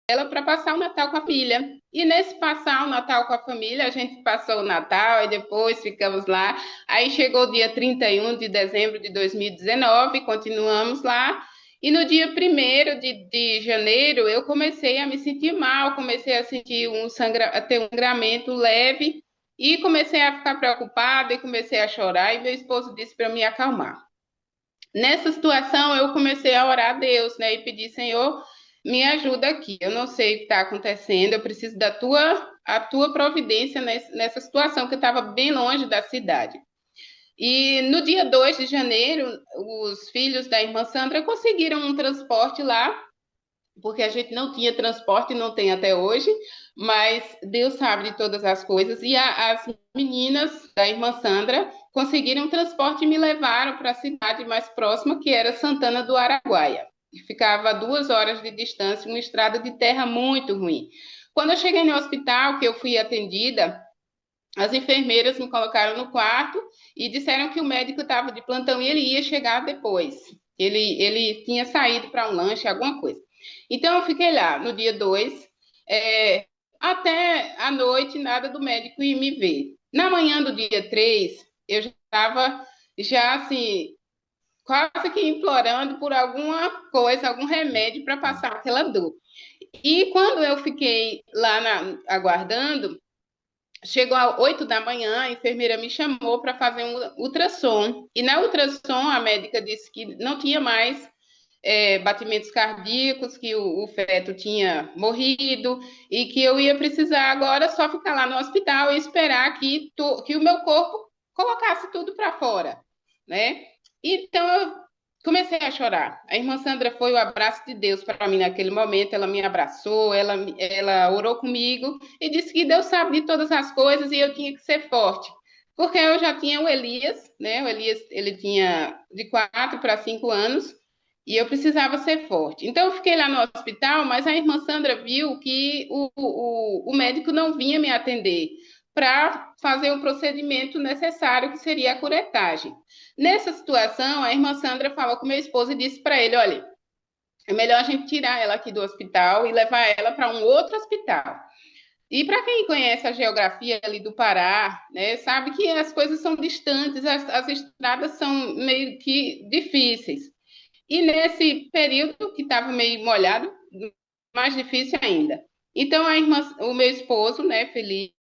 ela para passar o Natal com a família. E nesse passar o Natal com a família, a gente passou o Natal e depois ficamos lá. Aí chegou o dia 31 de dezembro de 2019, continuamos lá. E no dia 1º de janeiro, eu comecei a me sentir mal, comecei a sentir a ter um sangramento leve e comecei a ficar preocupada e comecei a chorar. E meu esposo disse para me acalmar. Nessa situação, eu comecei a orar a Deus, né? E pedir, Senhor, me ajuda aqui. Eu não sei o que está acontecendo, eu preciso a tua providência nessa situação, que eu estava bem longe da cidade. E no dia 2 de janeiro, os filhos da irmã Sandra conseguiram um transporte lá, porque a gente não tinha transporte, não tem até hoje, mas Deus sabe de todas as coisas. E as meninas da irmã Sandra conseguiram um transporte e me levaram para a cidade mais próxima, que era Santana do Araguaia. Ficava a 2 horas de distância, uma estrada de terra muito ruim. Quando eu cheguei no hospital, que eu fui atendida, as enfermeiras me colocaram no quarto e disseram que o médico estava de plantão e ele ia chegar depois. Ele tinha saído para um lanche, alguma coisa. Então, eu fiquei lá no dia 2, até a noite, nada do médico ir me ver. Na manhã do dia 3, eu já estava, já assim, quase que implorando por alguma coisa, algum remédio para passar aquela dor. E quando eu fiquei lá aguardando, chegou às 8 da manhã, a enfermeira me chamou para fazer um ultrassom. E na ultrassom, a médica disse que não tinha mais batimentos cardíacos, que o feto tinha morrido e que eu ia precisar agora só ficar lá no hospital e esperar que o meu corpo colocasse tudo para fora, né? Então eu comecei a chorar. A irmã Sandra foi o abraço de Deus para mim naquele momento. Ela me abraçou, ela orou comigo e disse que Deus sabe de todas as coisas e eu tinha que ser forte. Porque eu já tinha o Elias, né? O Elias, ele tinha de 4 para 5 anos, e eu precisava ser forte. Então, eu fiquei lá no hospital, mas a irmã Sandra viu que o médico não vinha me atender para fazer o procedimento necessário, que seria a curetagem. Nessa situação, a irmã Sandra falou com meu esposo e disse para ele: olha, é melhor a gente tirar ela aqui do hospital e levar ela para um outro hospital. E para quem conhece a geografia ali do Pará, né, sabe que as coisas são distantes, as estradas são meio que difíceis. E nesse período que estava meio molhado, mais difícil ainda. Então, o meu esposo, né, Felipe,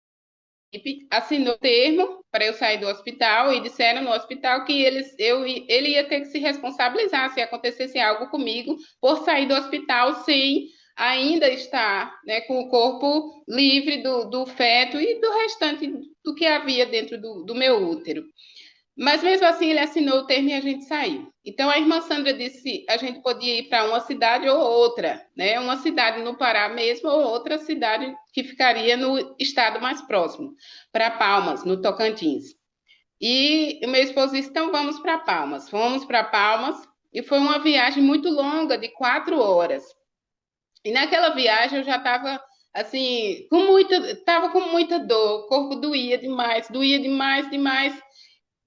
assinou o termo para eu sair do hospital e disseram no hospital que ele ia ter que se responsabilizar se acontecesse algo comigo por sair do hospital sem ainda estar, né, com o corpo livre do feto e do restante do que havia dentro do meu útero. Mas mesmo assim ele assinou o termo e a gente saiu. Então a irmã Sandra disse que a gente podia ir para uma cidade ou outra, né? Uma cidade no Pará mesmo ou outra cidade que ficaria no estado mais próximo, para Palmas, no Tocantins. E o meu esposo disse: então vamos para Palmas. Fomos para Palmas e foi uma viagem muito longa, de 4 horas. E naquela viagem eu já estava assim, estava com muita dor, o corpo doía demais, demais.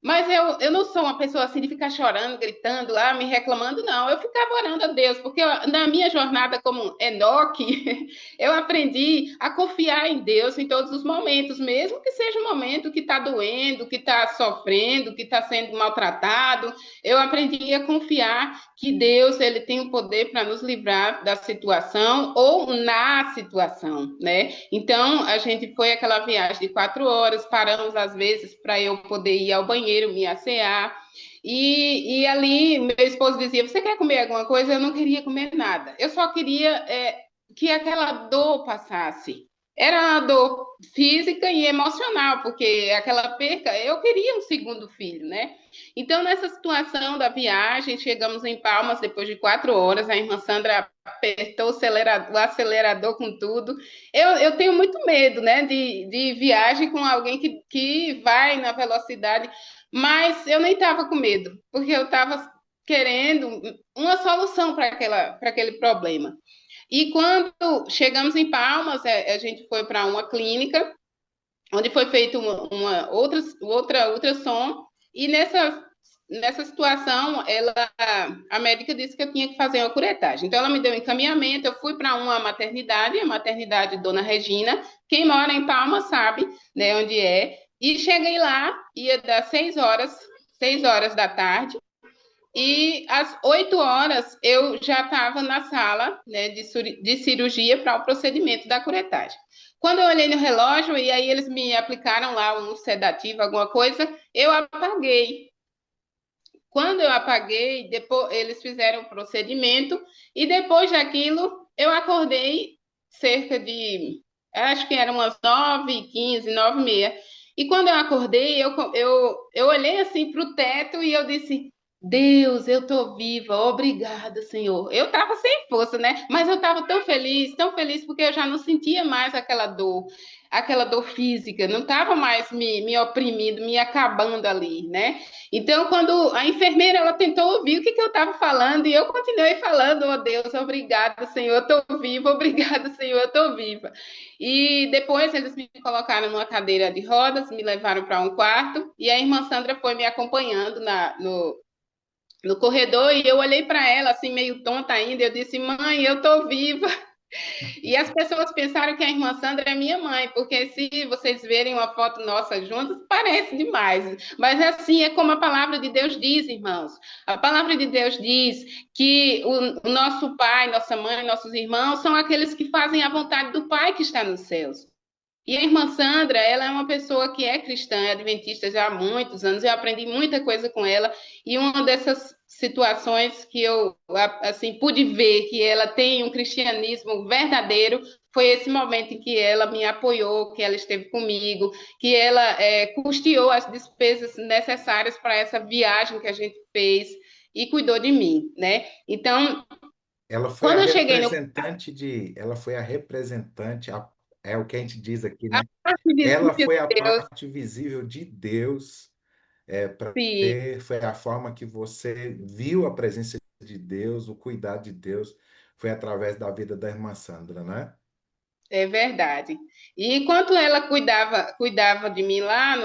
Mas eu não sou uma pessoa assim de ficar chorando, gritando lá, me reclamando, não. Eu ficava orando a Deus, porque na minha jornada como Enoque, eu aprendi a confiar em Deus em todos os momentos, mesmo que seja um momento que está doendo, que está sofrendo, que está sendo maltratado. Eu aprendi a confiar que Deus ele tem o poder para nos livrar da situação ou na situação, né? Então, a gente foi aquela viagem de 4 horas, paramos às vezes para eu poder ir ao banheiro, me assear. E ali, meu esposo dizia: você quer comer alguma coisa? Eu não queria comer nada. Eu só queria que aquela dor passasse. Era uma dor física e emocional, porque aquela perca, eu queria um segundo filho, né? Então, nessa situação da viagem, chegamos em Palmas depois de 4 horas. A irmã Sandra apertou o acelerador com tudo. Eu tenho muito medo, né, de viagem com alguém que vai na velocidade, mas eu nem estava com medo, porque eu estava querendo uma solução para aquele problema. E quando chegamos em Palmas, a gente foi para uma clínica, onde foi feito uma outra ultrassom, e nessa nessa situação, a médica disse que eu tinha que fazer uma curetagem. Então, ela me deu um encaminhamento, eu fui para uma maternidade, a maternidade Dona Regina. Quem mora em Palma sabe, né, onde é. E cheguei lá, ia dar 6 horas da tarde, e às 8 horas eu já estava na sala, né, de cirurgia para o procedimento da curetagem. Quando eu olhei no relógio, e aí eles me aplicaram lá um sedativo, alguma coisa, eu apaguei. Quando eu apaguei, depois eles fizeram o procedimento, e depois daquilo eu acordei cerca de, acho que eram umas 9h15, 9h30. E quando eu acordei, eu olhei assim para o teto e eu disse: Deus, eu tô viva, obrigada, Senhor. Eu estava sem força, né? Mas eu estava tão feliz, porque eu já não sentia mais aquela dor física, não estava mais me oprimindo, me acabando ali, né? Então, quando a enfermeira ela tentou ouvir o que eu estava falando, e eu continuei falando: oh Deus, obrigada, Senhor, eu estou viva, obrigada, Senhor, eu estou viva. E depois eles me colocaram numa cadeira de rodas, me levaram para um quarto, e a irmã Sandra foi me acompanhando no corredor, e eu olhei para ela, assim, meio tonta ainda, eu disse: mãe, eu estou viva. E as pessoas pensaram que a irmã Sandra é minha mãe, porque se vocês verem uma foto nossa juntas, parece demais. Mas é assim, é como a palavra de Deus diz, irmãos. A palavra de Deus diz que o nosso pai, nossa mãe, nossos irmãos são aqueles que fazem a vontade do Pai que está nos céus. E a irmã Sandra, ela é uma pessoa que é cristã, é adventista já há muitos anos. Eu aprendi muita coisa com ela. E uma dessas situações que eu assim pude ver que ela tem um cristianismo verdadeiro foi esse momento em que ela me apoiou, que ela esteve comigo, que ela custeou as despesas necessárias para essa viagem que a gente fez e cuidou de mim, né? Então, Ela foi a quando eu cheguei no ela foi a representante, é o que a gente diz aqui, a né? parte de Ela foi a Deus, parte visível de Deus, para sim. você, foi a forma que você viu a presença de Deus, o cuidado de Deus, foi através da vida da irmã Sandra, né? É verdade. E enquanto ela cuidava de mim lá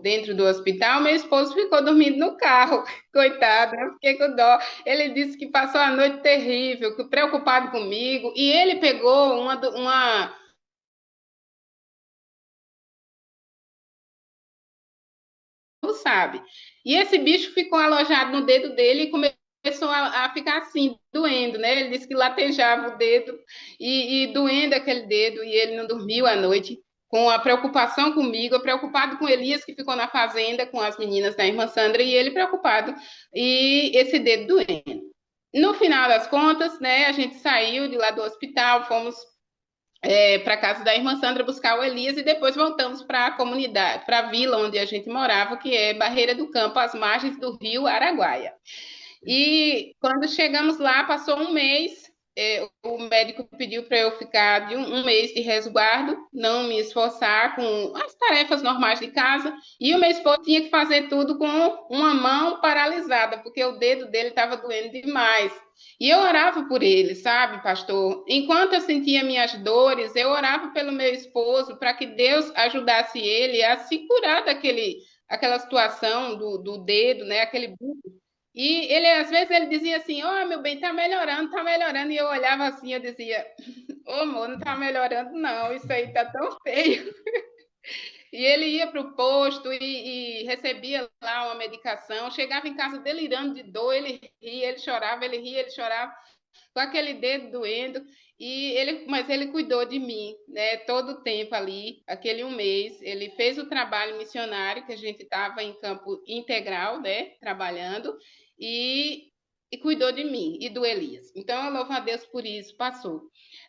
dentro do hospital, meu esposo ficou dormindo no carro. Coitado, eu fiquei com dó. Ele disse que passou a noite terrível, que preocupado comigo. E ele pegou sabe? E esse bicho ficou alojado no dedo dele e começou a ficar assim, doendo, né? Ele disse que latejava o dedo e doendo aquele dedo, e ele não dormiu à noite, com a preocupação comigo, preocupado com Elias, que ficou na fazenda com as meninas da irmã Sandra, e ele preocupado, e esse dedo doendo. No final das contas, né, a gente saiu de lá do hospital, fomos para casa da irmã Sandra buscar o Elias e depois voltamos para a comunidade, para a vila onde a gente morava, que é Barreira do Campo, às margens do rio Araguaia. E quando chegamos lá, passou um mês, o médico pediu para eu ficar de um mês de resguardo, não me esforçar com as tarefas normais de casa, e o meu esposo tinha que fazer tudo com uma mão paralisada, porque o dedo dele estava doendo demais. E eu orava por ele, sabe, pastor? Enquanto eu sentia minhas dores, eu orava pelo meu esposo para que Deus ajudasse ele a se curar aquela situação do dedo, né? Aquele. E ele, às vezes, ele dizia assim: oh, meu bem, tá melhorando. E eu olhava assim, eu dizia: ô, amor, não tá melhorando, não, isso aí tá tão feio. E ele ia para o posto e recebia lá uma medicação, chegava em casa delirando de dor, ele ria, ele chorava, ele ria, ele chorava, com aquele dedo doendo. Mas ele cuidou de mim, né? Todo o tempo ali, aquele um mês, ele fez o trabalho missionário que a gente estava em campo integral, né? Trabalhando e, e cuidou de mim e do Elias. Então eu louvo a Deus por isso. Passou.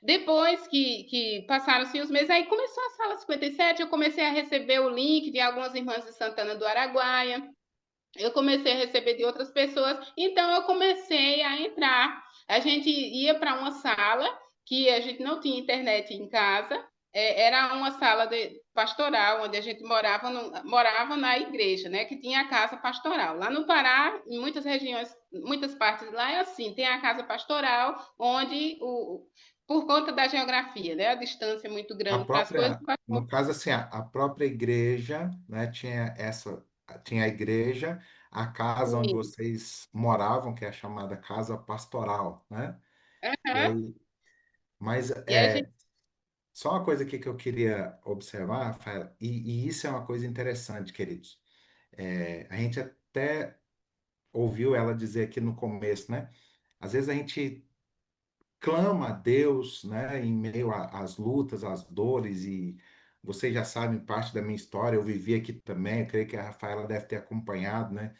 Depois que passaram-se os meses, aí começou a sala 57, eu comecei a receber o link de algumas irmãs de Santana do Araguaia, eu comecei a receber de outras pessoas, então eu comecei a entrar. A gente ia para uma sala que a gente não tinha internet em casa, era uma sala pastoral, onde a gente morava, morava na igreja, né, que tinha a casa pastoral. Lá no Pará, em muitas regiões, muitas partes lá é assim, tem a casa pastoral, onde por conta da geografia, né, a distância é muito A grande para as coisas. própria, no caso assim, a própria igreja, né, tinha a igreja, a casa onde Sim. vocês moravam, que é a chamada casa pastoral, né? E Aham. aí, mas E a gente só uma coisa aqui que eu queria observar, Rafael, e isso é uma coisa interessante, queridos. A gente até ouviu ela dizer aqui no começo, né? Às vezes a gente clama a Deus, né, em meio às lutas, às dores, e vocês já sabem parte da minha história, eu vivi aqui também, eu creio que a Rafaela deve ter acompanhado, né?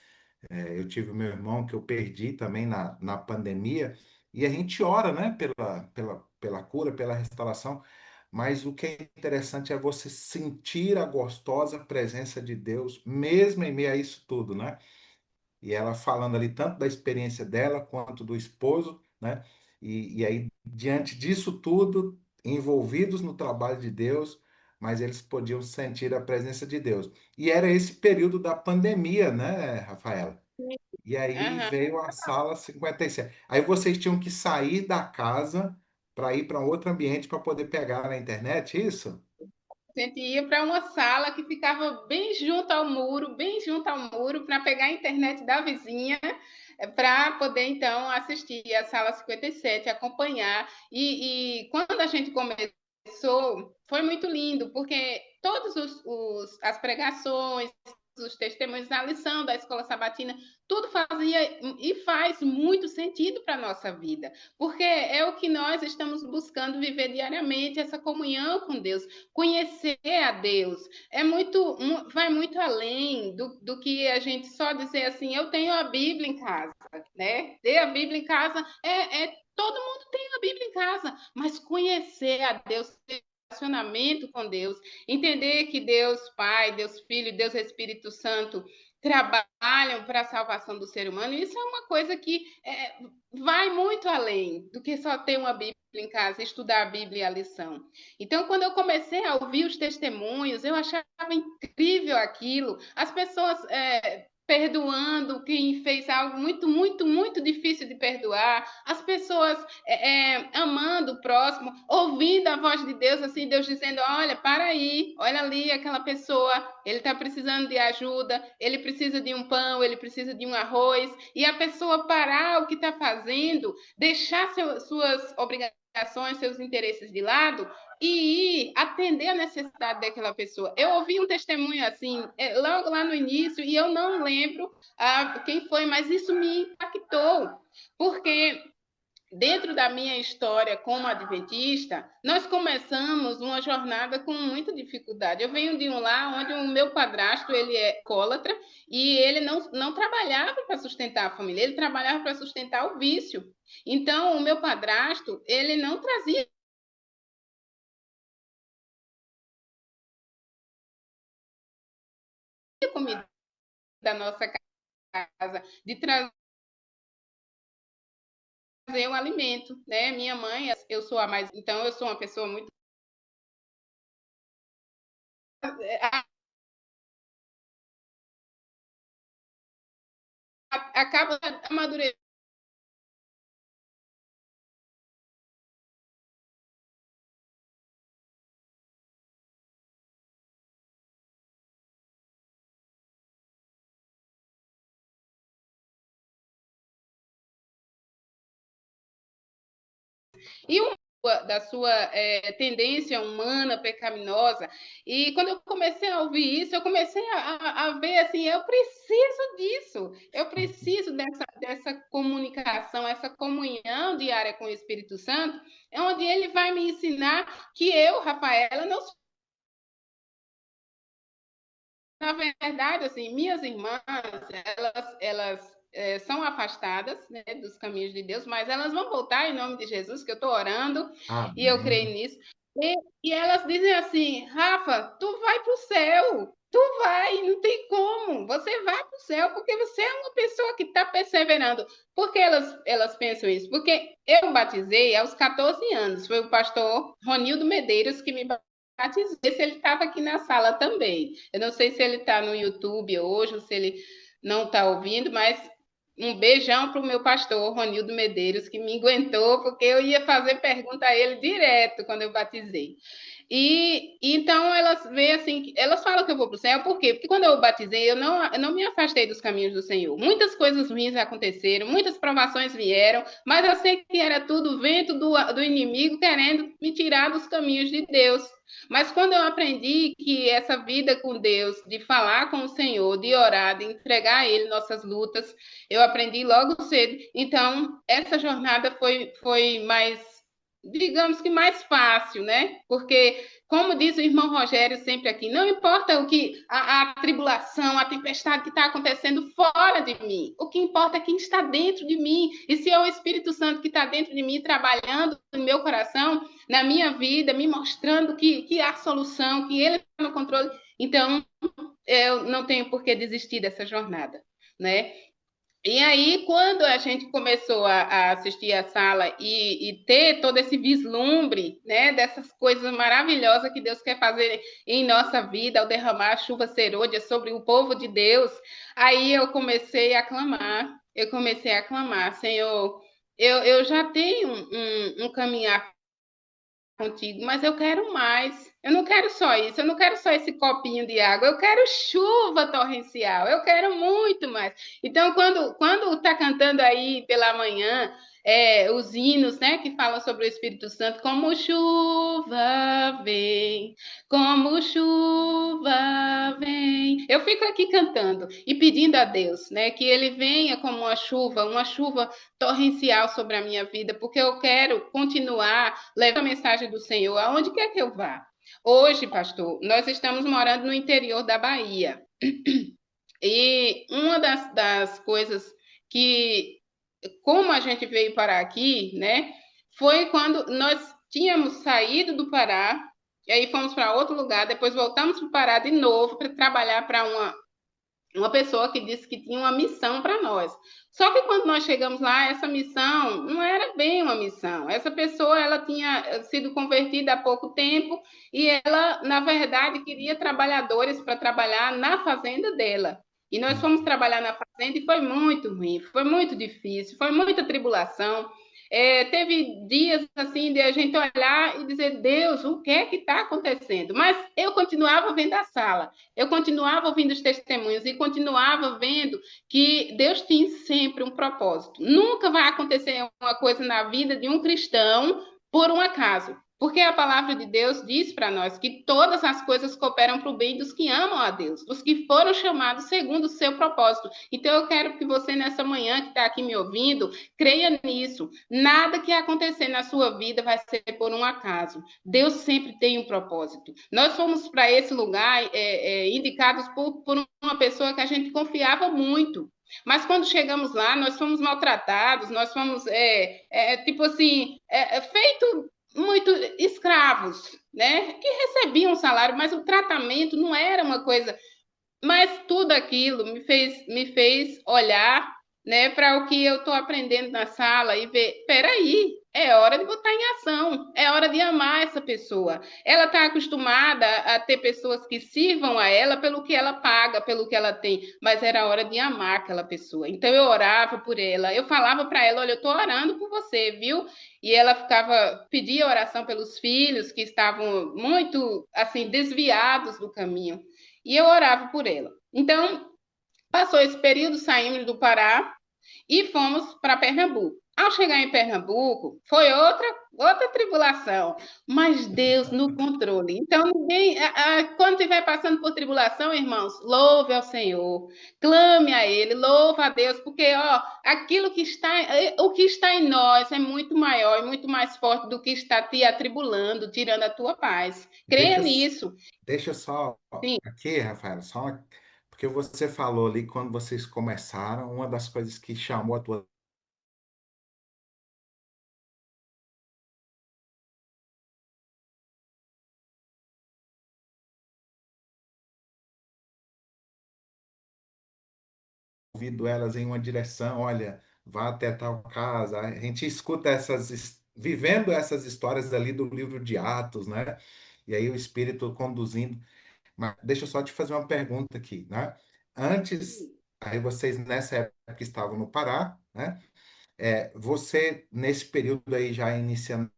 Eu tive o meu irmão que eu perdi também na pandemia, e a gente ora, né, pela cura, pela restauração, mas o que é interessante é você sentir a gostosa presença de Deus, mesmo em meio a isso tudo, né? E ela falando ali tanto da experiência dela quanto do esposo, né? E aí, diante disso tudo, envolvidos no trabalho de Deus, mas eles podiam sentir a presença de Deus. E era esse período da pandemia, né, Rafaela? E aí aham. veio a sala 57. Aí vocês tinham que sair da casa para ir para um outro ambiente para poder pegar na internet, isso? A gente ia para uma sala que ficava bem junto ao muro, para pegar a internet da vizinha, para poder então assistir a sala 57, acompanhar. E quando a gente começou, foi muito lindo, porque todos as pregações, os testemunhos na lição da escola sabatina, tudo fazia e faz muito sentido para a nossa vida, porque é o que nós estamos buscando viver diariamente, essa comunhão com Deus, conhecer a Deus. Vai muito além do que a gente só dizer assim, eu tenho a Bíblia em casa, né? Ter a Bíblia em casa todo mundo tem a Bíblia em casa, mas conhecer a Deus, relacionamento com Deus, entender que Deus Pai, Deus Filho, Deus Espírito Santo trabalham para a salvação do ser humano, isso é uma coisa que vai muito além do que só ter uma Bíblia em casa, estudar a Bíblia e a lição. Então, quando eu comecei a ouvir os testemunhos, eu achava incrível aquilo. As pessoas perdoando quem fez algo muito, muito, muito difícil de perdoar. As pessoas amando o próximo, ouvindo a voz de Deus, assim, Deus dizendo: olha, para aí, olha ali aquela pessoa, ele está precisando de ajuda, ele precisa de um pão, ele precisa de um arroz. E a pessoa parar o que está fazendo, deixar suas obrigações, seus interesses de lado e ir atender a necessidade daquela pessoa. Eu ouvi um testemunho assim, logo lá no início, e eu não lembro quem foi, mas isso me impactou, porque dentro da minha história como adventista, nós começamos uma jornada com muita dificuldade. Eu venho de um lar onde o meu padrasto ele é alcoólatra e ele não trabalhava para sustentar a família, ele trabalhava para sustentar o vício. Então, o meu padrasto ele não trazia comida da nossa casa, de trazer o alimento, né? Minha mãe, eu sou a mais, então eu sou uma pessoa muito acaba amadurecendo. E da sua tendência humana pecaminosa. E quando eu comecei a ouvir isso, eu comecei a ver assim, eu preciso disso, eu preciso dessa comunicação, essa comunhão diária com o Espírito Santo, é onde ele vai me ensinar que eu, Rafaela, não sou, na verdade, assim, minhas irmãs, elas são afastadas, né, dos caminhos de Deus, mas elas vão voltar em nome de Jesus, que eu estou orando e eu creio Amém. nisso. E elas dizem assim: Rafa, tu vai para o céu, tu vai, não tem como, você vai para o céu, porque você é uma pessoa que está perseverando. Por que elas pensam isso? Porque eu batizei aos 14 anos, foi o pastor Ronildo Medeiros que me batizou. Se ele estava aqui na sala também. Eu não sei se ele está no YouTube hoje, ou se ele não está ouvindo, mas um beijão para o meu pastor, Ronildo Medeiros, que me aguentou, porque eu ia fazer pergunta a ele direto quando eu batizei. E então elas veem assim, elas falam que eu vou para o céu, por quê? Porque quando eu batizei, eu não me afastei dos caminhos do Senhor. Muitas coisas ruins aconteceram, muitas provações vieram, mas eu sei que era tudo vento do inimigo querendo me tirar dos caminhos de Deus. Mas quando eu aprendi que essa vida com Deus, de falar com o Senhor, de orar, de entregar a Ele nossas lutas, eu aprendi logo cedo. Então, essa jornada foi mais, digamos que mais fácil, né? Porque, como diz o irmão Rogério sempre aqui, não importa o que a tribulação, a tempestade que está acontecendo fora de mim, o que importa é quem está dentro de mim. E se é o Espírito Santo que está dentro de mim, trabalhando no meu coração, na minha vida, me mostrando que há solução, que Ele está no controle, então eu não tenho por que desistir dessa jornada, né? E aí, quando a gente começou a assistir a sala e ter todo esse vislumbre, né, dessas coisas maravilhosas que Deus quer fazer em nossa vida, ao derramar a chuva serôdia sobre o povo de Deus, aí eu comecei a clamar, Senhor, eu já tenho um caminhar contigo, mas eu quero mais. Eu não quero só isso, eu não quero só esse copinho de água, eu quero chuva torrencial, eu quero muito mais. Então, quando tá cantando aí pela manhã, os hinos, né, que falam sobre o Espírito Santo, como chuva vem. Eu fico aqui cantando e pedindo a Deus, né, que ele venha como uma chuva torrencial sobre a minha vida, porque eu quero continuar levando a mensagem do Senhor aonde quer que eu vá. Hoje, pastor, nós estamos morando no interior da Bahia. E uma das coisas que, como a gente veio para aqui, né, foi quando nós tínhamos saído do Pará, e aí fomos para outro lugar, depois voltamos para o Pará de novo para trabalhar para uma pessoa que disse que tinha uma missão para nós. Só que quando nós chegamos lá, essa missão não era bem uma missão. Essa pessoa, ela tinha sido convertida há pouco tempo e ela, na verdade, queria trabalhadores para trabalhar na fazenda dela. E nós fomos trabalhar na fazenda e foi muito ruim, foi muito difícil, foi muita tribulação. Teve dias assim de a gente olhar e dizer, Deus, o que é que está acontecendo? Mas eu continuava vendo a sala, eu continuava ouvindo os testemunhos e continuava vendo que Deus tem sempre um propósito. Nunca vai acontecer uma coisa na vida de um cristão por um acaso. Porque a palavra de Deus diz para nós que todas as coisas cooperam para o bem dos que amam a Deus, dos que foram chamados segundo o seu propósito. Então eu quero que você, nessa manhã que está aqui me ouvindo, creia nisso. Nada que acontecer na sua vida vai ser por um acaso. Deus sempre tem um propósito. Nós fomos para esse lugar indicados por uma pessoa que a gente confiava muito. Mas quando chegamos lá, nós fomos maltratados, nós fomos, tipo assim, feito muito escravos, né? Que recebiam um salário, mas o tratamento não era uma coisa. Mas tudo aquilo me fez olhar, né, para o que eu estou aprendendo na sala e ver, peraí, é hora de botar em ação, é hora de amar essa pessoa. Ela está acostumada a ter pessoas que sirvam a ela pelo que ela paga, pelo que ela tem, mas era hora de amar aquela pessoa. Então eu orava por ela, eu falava para ela, olha, eu estou orando por você, viu? E ela pedia oração pelos filhos que estavam muito assim desviados do caminho e eu orava por ela. Então, passou esse período, saímos do Pará e fomos para Pernambuco. Ao chegar em Pernambuco, foi outra tribulação, mas Deus no controle. Então, quando estiver passando por tribulação, irmãos, louve ao Senhor, clame a Ele, louve a Deus, porque ó, o que está em nós é muito maior e muito mais forte do que está te atribulando, tirando a tua paz. Creia Deixa, nisso. deixa só Sim. aqui, Rafael, porque você falou ali quando vocês começaram, uma das coisas que chamou a tua ouvido elas em uma direção, olha, vá até tal casa. A gente escuta vivendo essas histórias ali do livro de Atos, né? E aí o Espírito conduzindo. Mas deixa eu só te fazer uma pergunta aqui, né? Antes, aí vocês nessa época estavam no Pará, né? Você, nesse período aí, já iniciando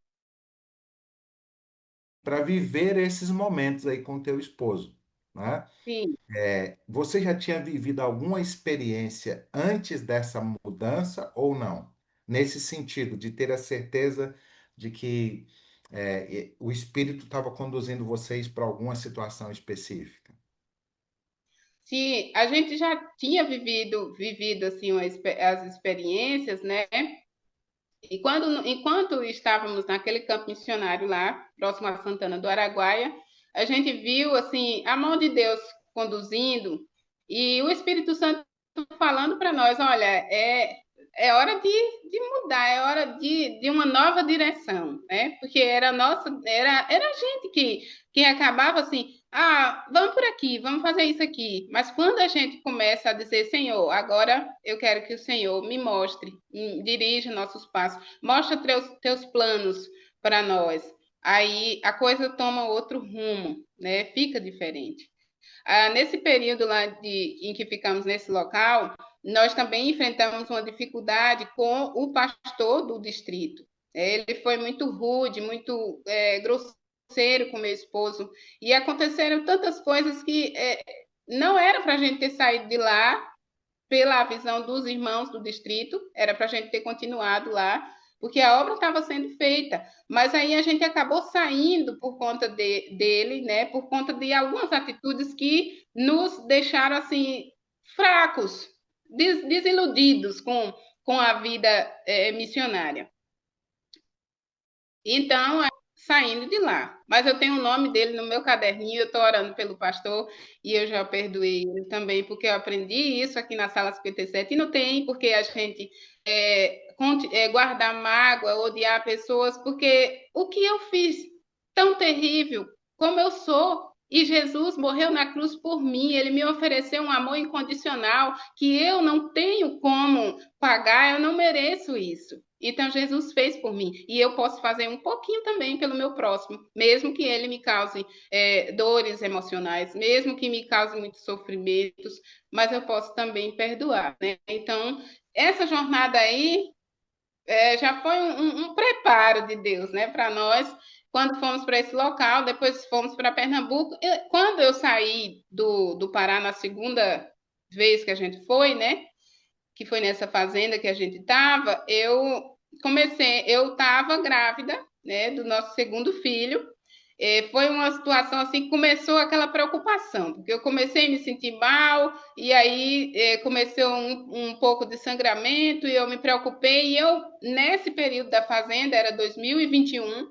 para viver esses momentos aí com o teu esposo, né? Sim. Você já tinha vivido alguma experiência antes dessa mudança ou não? Nesse sentido, de ter a certeza de que o Espírito estava conduzindo vocês para alguma situação específica? Se a gente já tinha vivido assim as experiências, né? E enquanto estávamos naquele campo missionário lá, próximo a Santana do Araguaia, a gente viu assim a mão de Deus conduzindo e o Espírito Santo falando para nós, olha, é hora de mudar, é hora de uma nova direção, né? Porque era a gente que acabava assim, vamos por aqui, vamos fazer isso aqui. Mas quando a gente começa a dizer, Senhor, agora eu quero que o Senhor me mostre, dirija nossos passos, mostra teus planos para nós. Aí a coisa toma outro rumo, né? Fica diferente. Nesse período lá em que ficamos nesse local, nós também enfrentamos uma dificuldade com o pastor do distrito. Ele foi muito rude, muito grosseiro com meu esposo, e aconteceram tantas coisas que não era para a gente ter saído de lá pela visão dos irmãos do distrito, era para a gente ter continuado lá, porque a obra estava sendo feita, mas aí a gente acabou saindo por conta dele, né, por conta de algumas atitudes que nos deixaram assim fracos, desiludidos com a vida missionária. Então, saindo de lá. Mas eu tenho o nome dele no meu caderninho, eu estou orando pelo pastor e eu já perdoei ele também, porque eu aprendi isso aqui na sala 57 e não tem porque a gente guardar mágoa, odiar pessoas, porque o que eu fiz tão terrível como eu sou, e Jesus morreu na cruz por mim, ele me ofereceu um amor incondicional que eu não tenho como pagar, eu não mereço isso. Então, Jesus fez por mim. E eu posso fazer um pouquinho também pelo meu próximo, mesmo que ele me cause dores emocionais, mesmo que me cause muitos sofrimentos, mas eu posso também perdoar, né? Então, essa jornada aí já foi um preparo de Deus, né, para nós. Quando fomos para esse local, depois fomos para Pernambuco. Quando eu saí do Pará na segunda vez que a gente foi, né? Que foi nessa fazenda que a gente estava, eu estava grávida, né, do nosso segundo filho. Foi uma situação assim que começou aquela preocupação, porque eu comecei a me sentir mal, e aí começou um pouco de sangramento, e eu me preocupei, e eu, nesse período da fazenda, era 2021,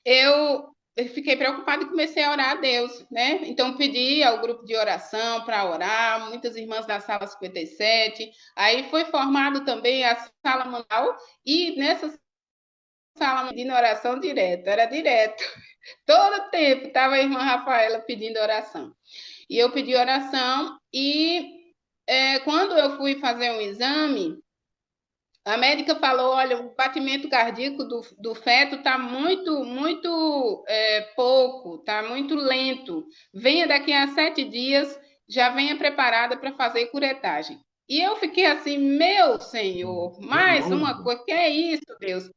eu fiquei preocupada e comecei a orar a Deus, né? Então pedi ao grupo de oração para orar, muitas irmãs da sala 57. Aí foi formado também a sala manual e nessa sala pedindo oração direto, era direto. Todo tempo estava a irmã Rafaela pedindo oração. E eu pedi oração e quando eu fui fazer um exame, a médica falou, olha, o batimento cardíaco do feto está muito pouco, está muito lento. Venha daqui a 7 dias, já venha preparada para fazer curetagem. E eu fiquei assim, meu Senhor, De mais uma novo? coisa, que é isso, Deus?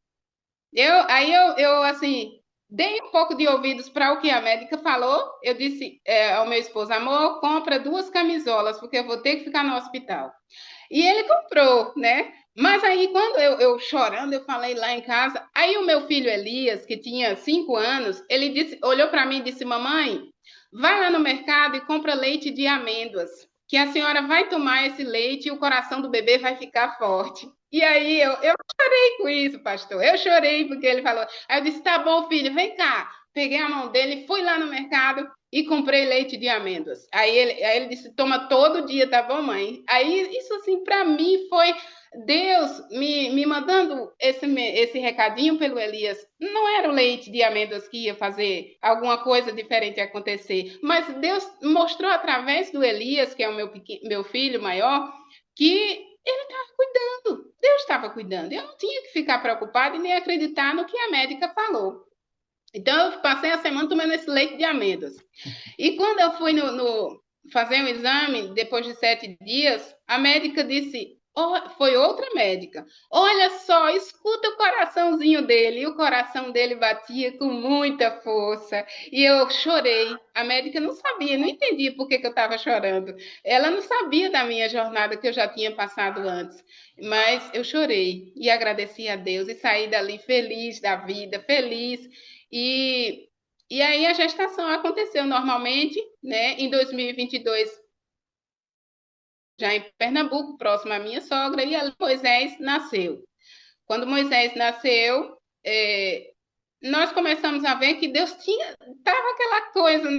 Aí eu assim, dei um pouco de ouvidos para o que a médica falou. Eu disse ao meu esposo, amor, compra 2 camisolas, porque eu vou ter que ficar no hospital. E ele comprou, né? Mas aí, quando eu chorando, eu falei lá em casa. Aí, o meu filho Elias, que tinha 5 anos, ele olhou para mim e disse: Mamãe, vai lá no mercado e compra leite de amêndoas, que a senhora vai tomar esse leite e o coração do bebê vai ficar forte. E aí, eu chorei com isso, pastor. Eu chorei porque ele falou. Aí eu disse: Tá bom, filho, vem cá. Peguei a mão dele, fui lá no mercado e comprei leite de amêndoas. Aí ele disse: toma todo dia, tá bom, mãe? Aí isso, assim, para mim foi Deus me mandando esse recadinho pelo Elias. Não era o leite de amêndoas que ia fazer alguma coisa diferente acontecer, mas Deus mostrou através do Elias, que é o meu filho maior, que ele estava cuidando. Deus estava cuidando. Eu não tinha que ficar preocupada e nem acreditar no que a médica falou. Então, eu passei a semana tomando esse leite de amêndoas. E quando eu fui fazer um exame, depois de 7 dias, a médica disse: Foi outra médica. Olha só, escuta o coraçãozinho dele. E o coração dele batia com muita força. E eu chorei. A médica não sabia, não entendia por que eu estava chorando. Ela não sabia da minha jornada que eu já tinha passado antes. Mas eu chorei e agradeci a Deus e saí dali feliz da vida, feliz. E, e aí a gestação aconteceu normalmente, né? Em 2022 já em Pernambuco, próximo à minha sogra, e ali Moisés nasceu. Quando Moisés nasceu, nós começamos a ver que Deus tinha, estava aquela coisa,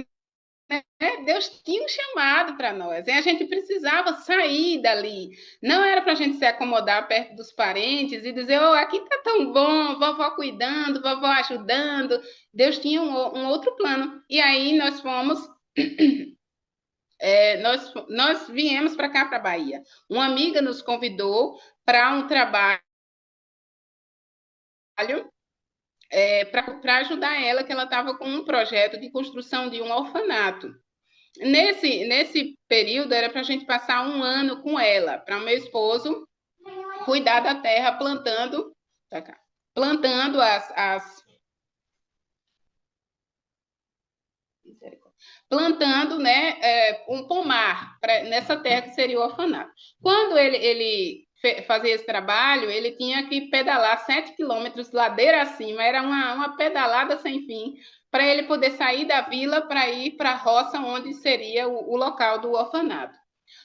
né? Deus tinha um chamado para nós, e a gente precisava sair dali. Não era para a gente se acomodar perto dos parentes e dizer, oh, aqui está tão bom, vovó cuidando, vovó ajudando. Deus tinha um outro plano. E aí nós fomos nós viemos para cá, para a Bahia. Uma amiga nos convidou para um trabalho para ajudar ela, que ela estava com um projeto de construção de um orfanato. Nesse período, era para a gente passar um ano com ela, para o meu esposo cuidar da terra, plantando plantando, né, um pomar nessa terra que seria o orfanato. Quando ele fazia esse trabalho, ele tinha que pedalar 7 quilômetros ladeira acima, era uma pedalada sem fim, para ele poder sair da vila para ir para a roça onde seria o local do orfanato.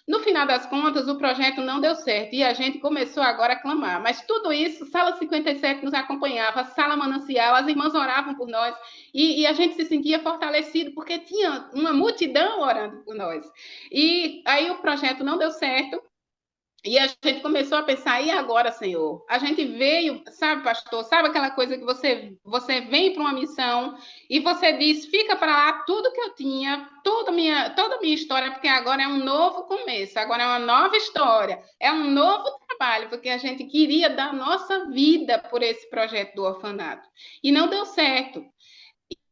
No final das contas, o projeto não deu certo e a gente começou agora a clamar. Mas tudo isso, Sala 57 nos acompanhava, Sala Manancial, as irmãs oravam por nós e a gente se sentia fortalecido porque tinha uma multidão orando por nós. E aí o projeto não deu certo. E a gente começou a pensar, e agora, Senhor? A gente veio, sabe, pastor, sabe aquela coisa que você vem para uma missão e você diz, fica para lá tudo que eu tinha, toda a minha história, porque agora é um novo começo, agora é uma nova história, é um novo trabalho, porque a gente queria dar nossa vida por esse projeto do orfanato. E não deu certo.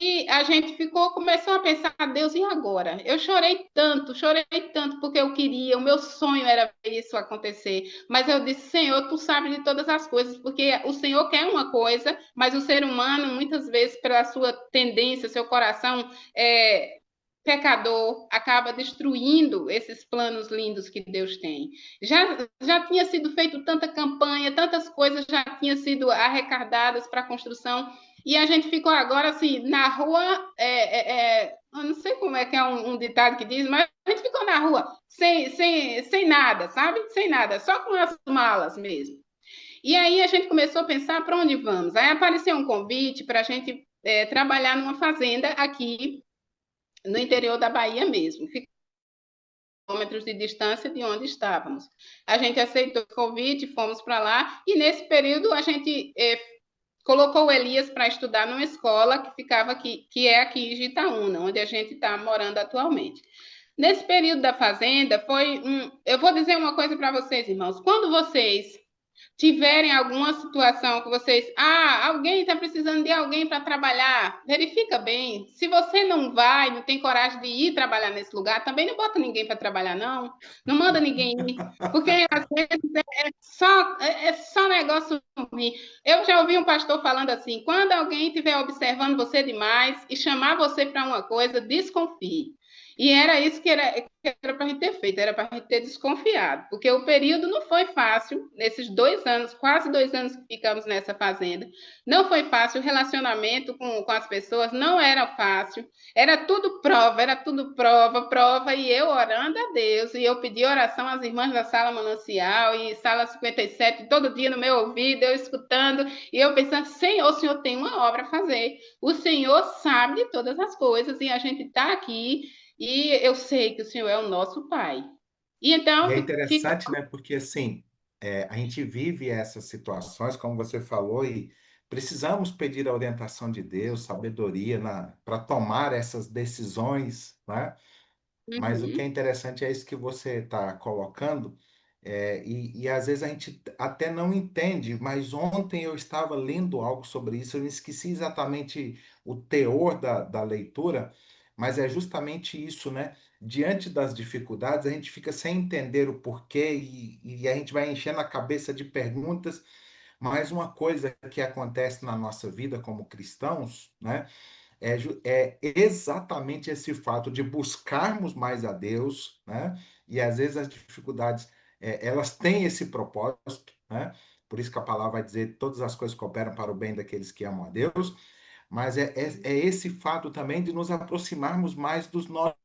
E a gente começou a pensar, Deus, e agora? Eu chorei tanto, porque eu queria, o meu sonho era ver isso acontecer. Mas eu disse, Senhor, tu sabes de todas as coisas, porque o Senhor quer uma coisa, mas o ser humano, muitas vezes, pela sua tendência, seu coração pecador, acaba destruindo esses planos lindos que Deus tem. Já tinha sido feito tanta campanha, tantas coisas já tinham sido arrecadadas para a construção, e a gente ficou agora assim, na rua, eu não sei como é que é um ditado que diz, mas a gente ficou na rua, sem nada, sabe? Sem nada, só com as malas mesmo. E aí a gente começou a pensar para onde vamos. Aí apareceu um convite para a gente trabalhar numa fazenda aqui no interior da Bahia mesmo, quilômetros de distância de onde estávamos. A gente aceitou o convite, fomos para lá, e nesse período a gente colocou o Elias para estudar numa escola que ficava aqui, que é aqui em Gitaúna, onde a gente está morando atualmente. Nesse período da fazenda, eu vou dizer uma coisa para vocês, irmãos. Quando vocês tiverem alguma situação que vocês, alguém está precisando de alguém para trabalhar, verifica bem. Se você não vai, não tem coragem de ir trabalhar nesse lugar, também não bota ninguém para trabalhar, não. Não manda ninguém ir, porque às vezes é só negócio ruim. Eu já ouvi um pastor falando assim: quando alguém estiver observando você demais e chamar você para uma coisa, desconfie. E era isso que era para a gente ter feito, era para a gente ter desconfiado, porque o período não foi fácil, nesses 2 anos, quase 2 anos que ficamos nessa fazenda, não foi fácil, o relacionamento com as pessoas não era fácil, era tudo prova, prova, e eu orando a Deus, e eu pedi oração às irmãs da Sala Manancial e Sala 57, todo dia no meu ouvido, eu escutando, e eu pensando, Senhor, o Senhor tem uma obra a fazer, o Senhor sabe de todas as coisas, e a gente está aqui, e eu sei que o Senhor é o nosso Pai. E E então, é interessante, né? Porque assim, a gente vive essas situações, como você falou, e precisamos pedir a orientação de Deus, sabedoria para tomar essas decisões, né? Mas o que é uhum, interessante é isso que você está colocando, e às vezes a gente até não entende, mas ontem eu estava lendo algo sobre isso, eu me esqueci exatamente o teor da leitura, mas é justamente isso, né? diante das dificuldades, a gente fica sem entender o porquê e a gente vai enchendo a cabeça de perguntas. Mas uma coisa que acontece na nossa vida como cristãos, né, é exatamente esse fato de buscarmos mais a Deus, né? E às vezes as dificuldades, elas têm esse propósito, né? Por isso que a palavra vai dizer todas as coisas cooperam para o bem daqueles que amam a Deus, mas é esse fato também de nos aproximarmos mais dos nossos.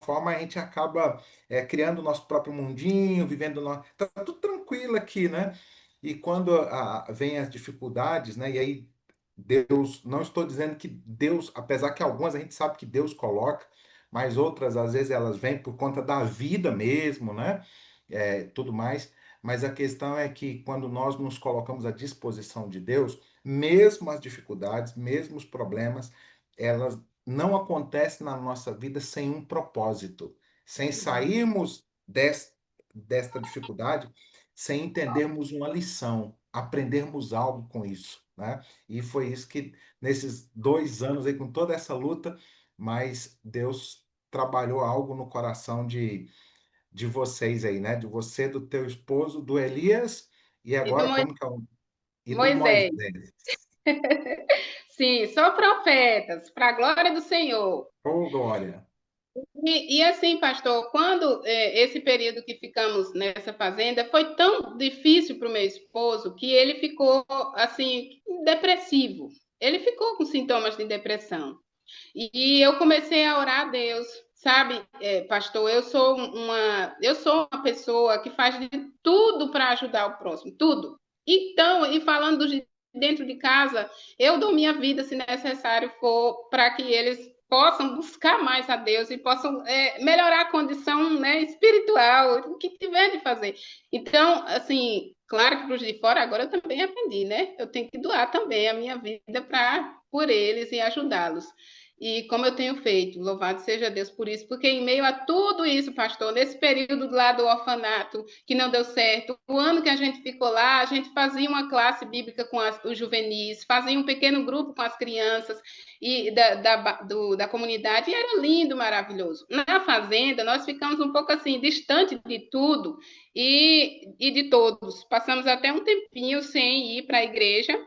Forma a gente acaba criando o nosso próprio mundinho, vivendo tá tudo tranquilo aqui, né? E quando vem as dificuldades, né? E aí Deus, não estou dizendo que Deus, apesar que algumas a gente sabe que Deus coloca, mas outras às vezes elas vêm por conta da vida mesmo, né? Tudo mais. Mas a questão é que quando nós nos colocamos à disposição de Deus, mesmo as dificuldades, mesmo os problemas, elas não acontecem na nossa vida sem um propósito, sem sairmos desta dificuldade, sem entendermos uma lição, aprendermos algo com isso, né? E foi isso que, nesses 2 anos aí, com toda essa luta, mas Deus trabalhou algo no coração de vocês aí, né? De você, do teu esposo, do Elias, e E do agora como que é e do Moisés. Moisés. Sim, só profetas, para a glória do Senhor. Ô, glória. E assim, pastor, quando esse período que ficamos nessa fazenda foi tão difícil para o meu esposo que ele ficou assim depressivo. Ele ficou com sintomas de depressão. E eu comecei a orar a Deus, sabe, pastor, eu sou uma pessoa que faz de tudo para ajudar o próximo, tudo. Então, e falando de dentro de casa, eu dou minha vida, se necessário for, para que eles possam buscar mais a Deus e possam melhorar a condição, né, espiritual, o que tiver de fazer. Então, assim, claro que para os de fora agora eu também aprendi, né? Eu tenho que doar também a minha vida por eles e ajudá-los. E como eu tenho feito, louvado seja Deus por isso, porque em meio a tudo isso, pastor, nesse período lá do orfanato, que não deu certo, o ano que a gente ficou lá, a gente fazia uma classe bíblica com os juvenis, fazia um pequeno grupo com as crianças e da comunidade, e era lindo, maravilhoso. Na fazenda, nós ficamos um pouco assim, distante de tudo e de todos. Passamos até um tempinho sem ir para a igreja,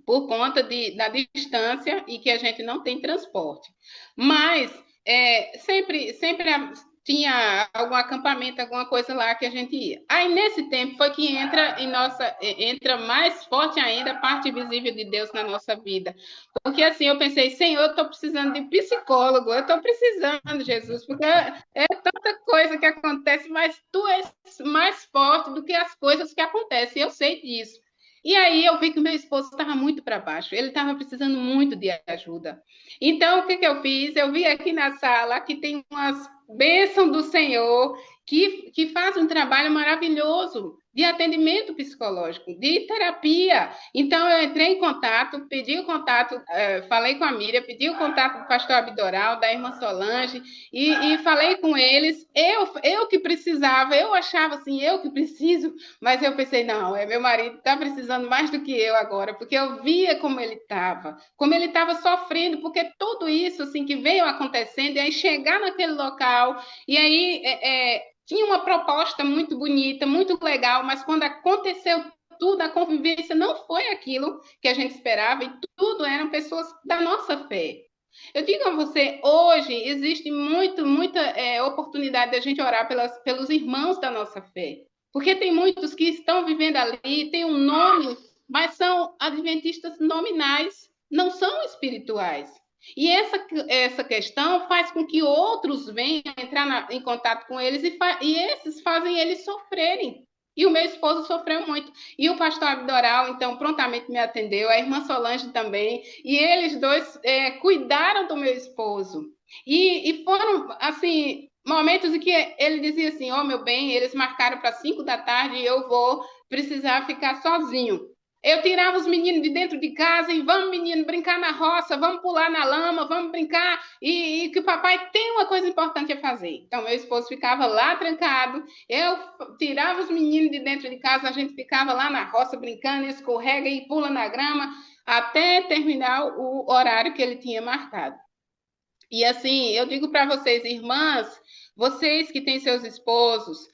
por conta da distância e que a gente não tem transporte. Mas sempre tinha algum acampamento, alguma coisa lá que a gente ia. Aí nesse tempo foi que entra mais forte ainda a parte visível de Deus na nossa vida. Porque assim eu pensei, Senhor, eu estou precisando de psicólogo, eu estou precisando, Jesus, porque é tanta coisa que acontece, mas tu és mais forte do que as coisas que acontecem, eu sei disso. E aí eu vi que o meu esposo estava muito para baixo, ele estava precisando muito de ajuda. Então, o que eu fiz? Eu vi aqui na sala que tem umas bênçãos do Senhor que faz um trabalho maravilhoso de atendimento psicológico, de terapia. Então, eu entrei em contato, pedi o contato, falei com a Miriam, pedi o contato do pastor Abdoral, da irmã Solange, e falei com eles. Eu que precisava, eu achava assim, eu que preciso, mas eu pensei, não, meu marido está precisando mais do que eu agora, porque eu via como ele estava sofrendo, porque tudo isso assim que veio acontecendo, e aí chegar naquele local, e aí tinha uma proposta muito bonita, muito legal, mas quando aconteceu tudo, a convivência não foi aquilo que a gente esperava, e tudo eram pessoas da nossa fé. Eu digo a você, hoje existe muita oportunidade de a gente orar pelos irmãos da nossa fé. Porque tem muitos que estão vivendo ali, tem um nome, mas são adventistas nominais, não são espirituais. E essa questão faz com que outros venham entrar em contato com eles e esses fazem eles sofrerem. E o meu esposo sofreu muito. E o pastor Abdoral, então, prontamente me atendeu, a irmã Solange também, e eles dois cuidaram do meu esposo. E foram, assim, momentos em que ele dizia assim, ó, meu bem, eles marcaram para 5 da tarde e eu vou precisar ficar sozinho. Eu tirava os meninos de dentro de casa e vamos, menino, brincar na roça, vamos pular na lama, vamos brincar, e que o papai tem uma coisa importante a fazer. Então, meu esposo ficava lá trancado, eu tirava os meninos de dentro de casa, a gente ficava lá na roça brincando, escorrega e pula na grama. até terminar o horário que ele tinha marcado. E assim, eu digo para vocês, irmãs, vocês que têm seus esposos,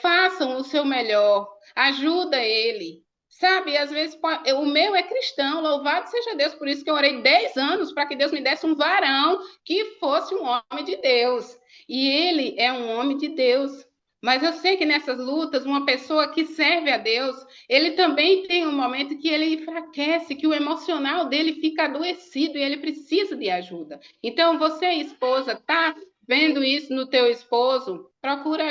façam o seu melhor, ajuda ele. Sabe, às vezes o meu é cristão, louvado seja Deus, por isso que eu orei 10 anos para que Deus me desse um varão que fosse um homem de Deus. E ele é um homem de Deus. Mas eu sei que nessas lutas, uma pessoa que serve a Deus, ele também tem um momento que ele enfraquece, que o emocional dele fica adoecido e ele precisa de ajuda. Então, você, esposa, tá vendo isso no teu esposo? Procura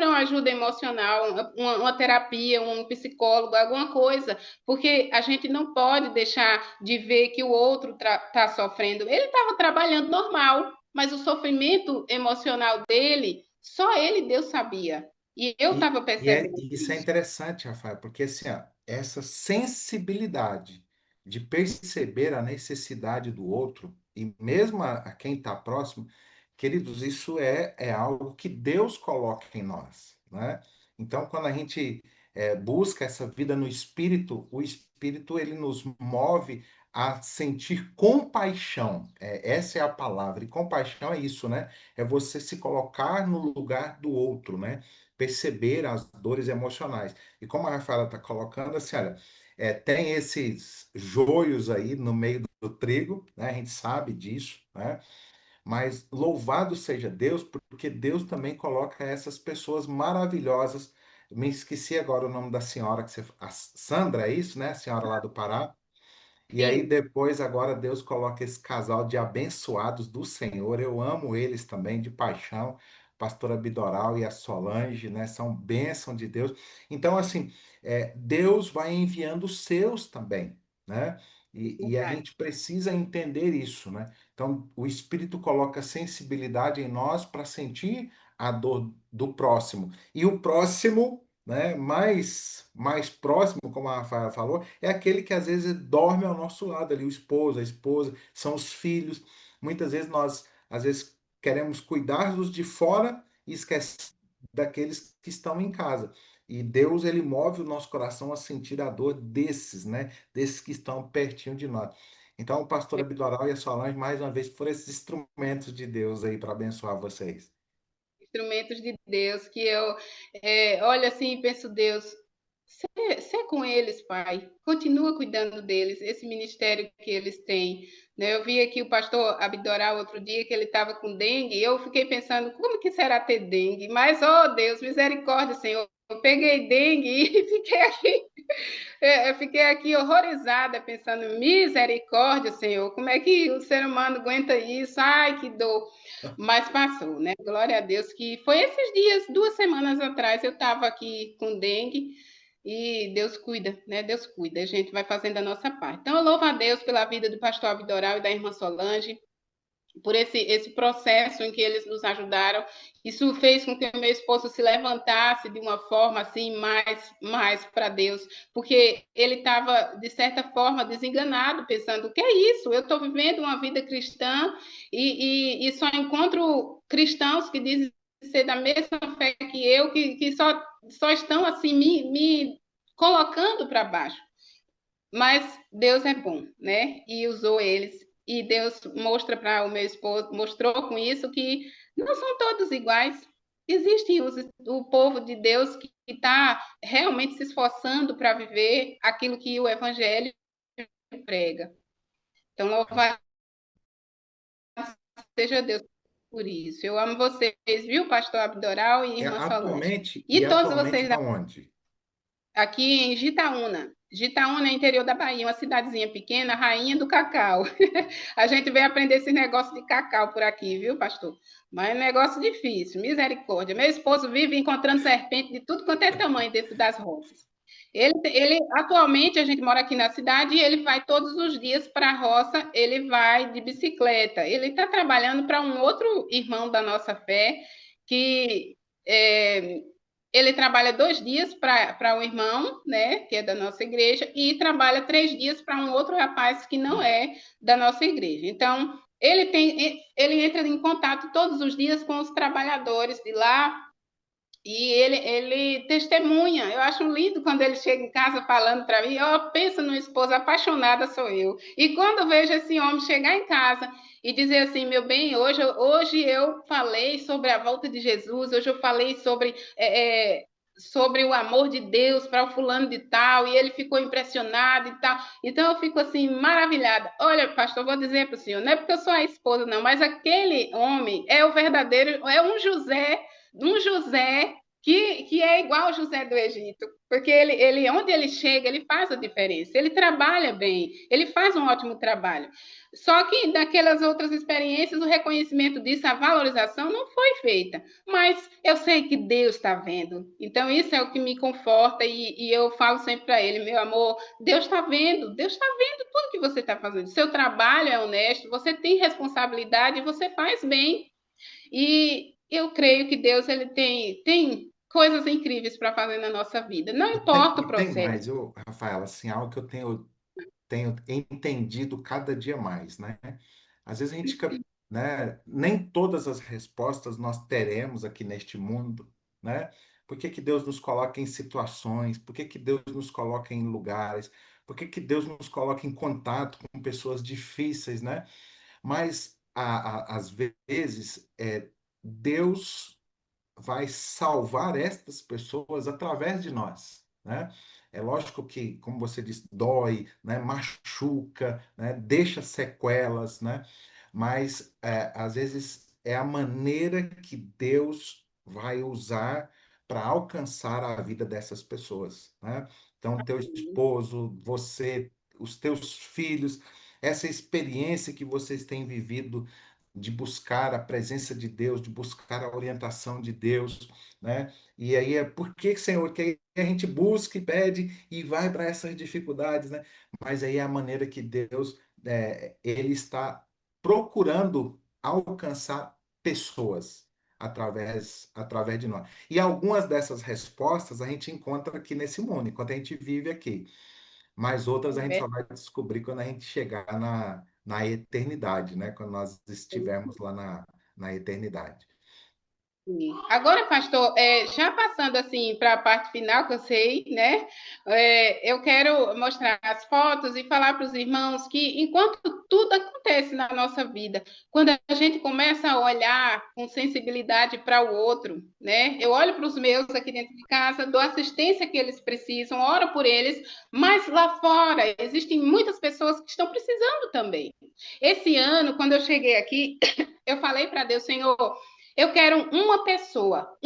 uma ajuda emocional, uma terapia, um psicólogo, alguma coisa, porque a gente não pode deixar de ver que o outro está sofrendo. Ele estava trabalhando normal, mas o sofrimento emocional dele, só ele Deus sabia. E eu estava percebendo Isso é isso. interessante, Rafael, porque assim, ó, essa sensibilidade de perceber a necessidade do outro, e mesmo a quem está próximo, queridos, isso é algo que Deus coloca em nós, né? Então, quando a gente busca essa vida no Espírito, o Espírito ele nos move a sentir compaixão. Essa é a palavra. E compaixão é isso, né? É você se colocar no lugar do outro, né? Perceber as dores emocionais. E como a Rafaela está colocando, assim, olha, tem esses joios aí no meio do trigo, né? A gente sabe disso, né? Mas louvado seja Deus, porque Deus também coloca essas pessoas maravilhosas. Me esqueci agora o nome da senhora que você, a Sandra, é isso, né? A senhora lá do Pará. E aí Sim, depois, agora Deus coloca esse casal de abençoados do Senhor. Eu amo eles também de paixão. Pastora Bidoral e a Solange, né? São bênção de Deus. Então, assim, Deus vai enviando os seus também, né? E a verdade. gente precisa entender isso, né? Então, o Espírito coloca sensibilidade em nós para sentir a dor do próximo. E o próximo, né? Mais próximo, como a Rafaela falou, é aquele que às vezes dorme ao nosso lado ali, o esposo, a esposa, são os filhos. Muitas vezes nós, às vezes, queremos cuidar dos de fora e esquecemos daqueles que estão em casa. E Deus, ele move o nosso coração a sentir a dor desses, né? Desses que estão pertinho de nós. Então, o pastor Abidoral e a Solange, mais uma vez, foram esses instrumentos de Deus aí para abençoar vocês. Instrumentos de Deus, que eu olho assim e penso, Deus, você é com eles, Pai, continua cuidando deles, esse ministério que eles têm. Né? Eu vi aqui o pastor Abdoral outro dia que ele estava com dengue, e eu fiquei pensando, como que será ter dengue? Mas, oh Deus, misericórdia, Senhor, eu peguei dengue e fiquei aqui horrorizada, pensando, misericórdia, Senhor, como é que o ser humano aguenta isso? Ai, que dor. Mas passou, né? Glória a Deus, que foi esses dias, 2 semanas atrás, eu estava aqui com dengue e Deus cuida, né? Deus cuida, a gente vai fazendo a nossa parte. Então, eu louvo a Deus pela vida do pastor Abdoral e da irmã Solange, por esse processo em que eles nos ajudaram. Isso fez com que o meu esposo se levantasse de uma forma assim mais para Deus, porque ele estava de certa forma desenganado, pensando: o que é isso? Eu estou vivendo uma vida cristã e só encontro cristãos que dizem ser da mesma fé que eu, que só estão assim me colocando para baixo. Mas Deus é bom, né? E usou eles. E Deus mostra para o meu esposo, mostrou com isso que não são todos iguais. Existe o povo de Deus que está realmente se esforçando para viver aquilo que o Evangelho prega. Então, louvado seja Deus por isso. Eu amo vocês, viu, pastor Abdoral e irmã Solange. E E todos atualmente vocês aonde? aqui em Gitaúna. Gitaúna é interior da Bahia, uma cidadezinha pequena, rainha do cacau. A gente veio aprender esse negócio de cacau por aqui, viu, pastor? Mas é um negócio difícil, misericórdia. Meu esposo vive encontrando serpente de tudo quanto é tamanho dentro das roças. Atualmente, a gente mora aqui na cidade e ele vai todos os dias para a roça, ele vai de bicicleta. Ele está trabalhando para um outro irmão da nossa fé, que é, ele trabalha 2 dias para um irmão, né, que é da nossa igreja, e trabalha 3 dias para um outro rapaz que não é da nossa igreja. Então, ele entra em contato todos os dias com os trabalhadores de lá E ele testemunha. Eu acho lindo quando ele chega em casa falando para mim, ó, pensa numa esposa apaixonada sou eu. E quando eu vejo esse homem chegar em casa e dizer assim, meu bem, hoje eu falei sobre a volta de Jesus, hoje eu falei sobre o amor de Deus para o fulano de tal, e ele ficou impressionado e tal. Então eu fico assim, maravilhada. Olha, pastor, vou dizer para o senhor, não é porque eu sou a esposa, não, mas aquele homem é o verdadeiro, é um José que é igual ao José do Egito, porque onde ele chega, ele faz a diferença, ele trabalha bem, ele faz um ótimo trabalho. Só que naquelas outras experiências, o reconhecimento disso, a valorização não foi feita. Mas eu sei que Deus está vendo. Então, isso é o que me conforta e eu falo sempre para ele, meu amor, Deus está vendo tudo que você está fazendo. Seu trabalho é honesto, você tem responsabilidade, você faz bem. E eu creio que Deus ele tem coisas incríveis para fazer na nossa vida. Não importa o E tem processo. mais, eu, Rafaela, assim, algo que eu tenho entendido cada dia mais, né? Às vezes a gente fica, né? Nem todas as respostas nós teremos aqui neste mundo, né? Por que que Deus nos coloca em situações? Por que que Deus nos coloca em lugares? Por que que Deus nos coloca em contato com pessoas difíceis, né? Mas às vezes Deus vai salvar estas pessoas através de nós, né? É lógico que, como você disse, dói, né? Machuca, né? Deixa sequelas, né? Mas às vezes é a maneira que Deus vai usar para alcançar a vida dessas pessoas, né? Então, teu esposo, você, os teus filhos, essa experiência que vocês têm vivido de buscar a presença de Deus, de buscar a orientação de Deus, né? E aí por que, Senhor, que aí a gente busca e pede e vai para essas dificuldades, né? Mas aí é a maneira que Deus, ele está procurando alcançar pessoas através de nós. E algumas dessas respostas a gente encontra aqui nesse mundo, enquanto a gente vive aqui. Mas outras a gente só vai descobrir quando a gente chegar na eternidade, né? Quando nós estivermos lá na eternidade. Sim. Agora, pastor, já passando assim para a parte final, que eu sei, né? Eu quero mostrar as fotos e falar para os irmãos que enquanto tudo acontece na nossa vida, quando a gente começa a olhar com sensibilidade para o outro, né? Eu olho para os meus aqui dentro de casa, dou assistência que eles precisam, oro por eles, mas lá fora existem muitas pessoas que estão precisando também. Esse ano, quando eu cheguei aqui, eu falei para Deus, Senhor, eu quero uma pessoa,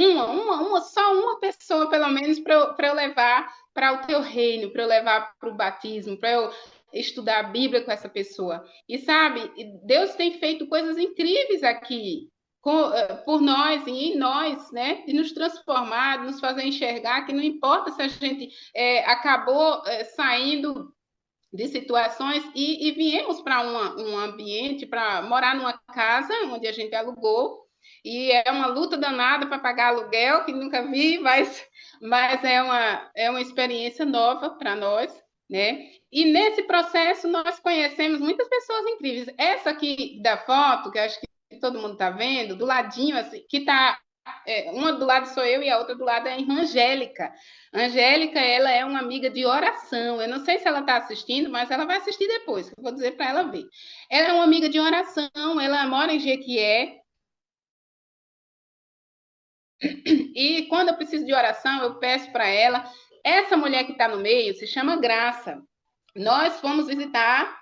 só uma pessoa, pelo menos, para eu levar para o teu reino, para eu levar para o batismo, para eu estudar a Bíblia com essa pessoa. E sabe, Deus tem feito coisas incríveis aqui por nós e em nós, né? De nos transformar, de nos fazer enxergar que não importa se a gente acabou saindo de situações e viemos para um ambiente, para morar numa casa onde a gente alugou, e é uma luta danada para pagar aluguel, que nunca vi, mas é uma experiência nova para nós, né? E nesse processo nós conhecemos muitas pessoas incríveis. Essa aqui da foto, que acho que todo mundo está vendo, do ladinho, assim, que está uma do lado sou eu e a outra do lado é a irmã Angélica. Angélica, ela é uma amiga de oração. Eu não sei se ela está assistindo, mas ela vai assistir depois, que eu vou dizer para ela ver. Ela é uma amiga de oração, ela mora em Jequié, e quando eu preciso de oração, eu peço para ela. Essa mulher que está no meio se chama Graça. Nós fomos visitar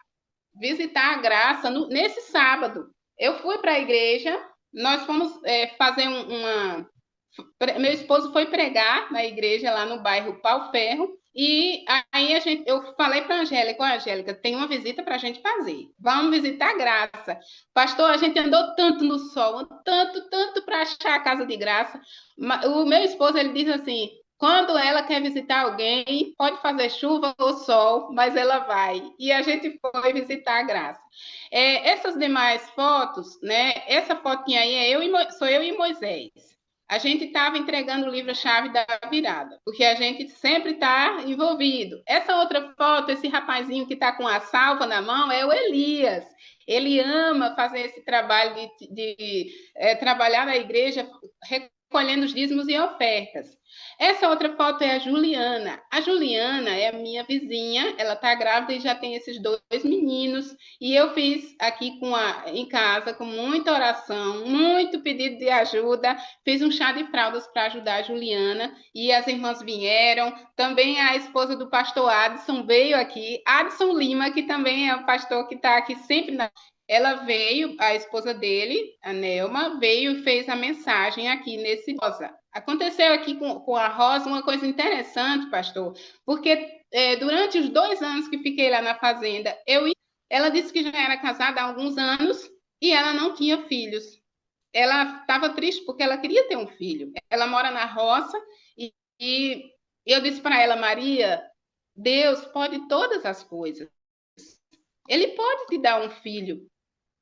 a Graça nesse sábado. Eu fui para a igreja, nós fomos fazer uma. Meu esposo foi pregar na igreja lá no bairro Pau Ferro. E aí eu falei para a Angélica, Angélica, tem uma visita para a gente fazer. Vamos visitar a Graça. Pastor, a gente andou tanto no sol, tanto para achar a casa de Graça. O meu esposo ele diz assim: quando ela quer visitar alguém, pode fazer chuva ou sol, mas ela vai. E a gente foi visitar a Graça. Essas demais fotos, né? Essa fotinha aí sou eu e Moisés. A gente estava entregando o livro-chave da virada, porque a gente sempre está envolvido. Essa outra foto, esse rapazinho que está com a salva na mão, é o Elias. Ele ama fazer esse trabalho de trabalhar na igreja, recolhendo os dízimos e ofertas. Essa outra foto é a Juliana. A Juliana é a minha vizinha, ela está grávida e já tem esses dois meninos. E eu fiz aqui em casa, com muita oração, muito pedido de ajuda, fiz um chá de fraldas para ajudar a Juliana. E as irmãs vieram. Também a esposa do pastor Adson veio aqui. Adson Lima, que também é o pastor que está aqui sempre na. Ela veio, a esposa dele, a Nelma, veio e fez a mensagem aqui nesse Rosa. Aconteceu aqui com a Rosa uma coisa interessante, pastor, porque durante os 2 anos que fiquei lá na fazenda, ela disse que já era casada há alguns anos e ela não tinha filhos. Ela estava triste porque ela queria ter um filho. Ela mora na roça e eu disse para ela, Maria, Deus pode todas as coisas. Ele pode te dar um filho.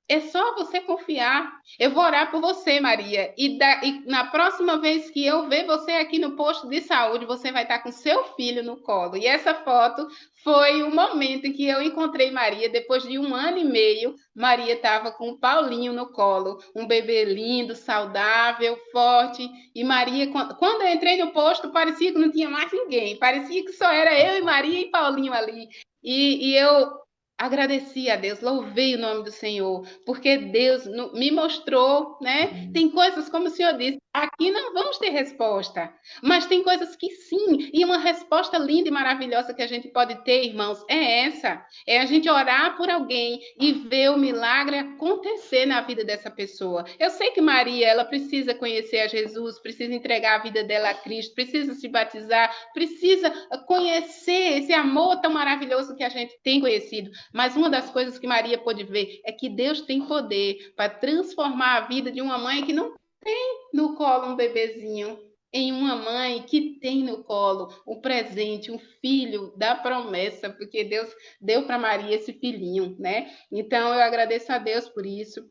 É só você confiar. Eu vou orar por você, Maria. E na próxima vez que eu ver você aqui no posto de saúde, você vai estar com seu filho no colo. E essa foto foi o momento em que eu encontrei Maria. Depois de 1 ano e meio, Maria estava com o Paulinho no colo. Um bebê lindo, saudável, forte. E Maria, quando eu entrei no posto, parecia que não tinha mais ninguém. Parecia que só era eu e Maria e Paulinho ali. E eu agradeci a Deus, louvei o nome do Senhor, porque Deus me mostrou, né? Tem coisas, como o Senhor disse, aqui não vamos ter resposta, mas tem coisas que sim, e uma resposta linda e maravilhosa que a gente pode ter, irmãos, é essa, é a gente orar por alguém e ver o milagre acontecer na vida dessa pessoa. Eu sei que Maria, ela precisa conhecer a Jesus, precisa entregar a vida dela a Cristo, precisa se batizar, precisa conhecer esse amor tão maravilhoso que a gente tem conhecido, mas uma das coisas que Maria pôde ver é que Deus tem poder para transformar a vida de uma mãe que não tem no colo um bebezinho, em uma mãe que tem no colo um presente, um filho da promessa, porque Deus deu para Maria esse filhinho, né? Então eu agradeço a Deus por isso.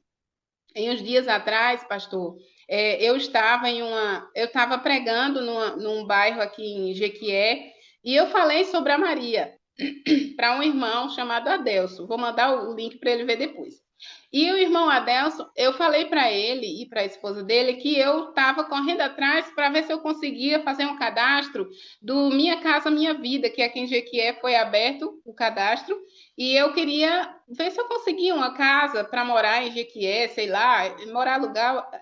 Em uns dias atrás, pastor, eu estava pregando num bairro aqui em Jequié e eu falei sobre a Maria para um irmão chamado Adelso. Vou mandar o link para ele ver depois. E o irmão Adelso, eu falei para ele e para a esposa dele que eu estava correndo atrás para ver se eu conseguia fazer um cadastro do Minha Casa Minha Vida, que aqui em Jequié foi aberto o cadastro, e eu queria ver se eu conseguia uma casa para morar em Jequié, sei lá, morar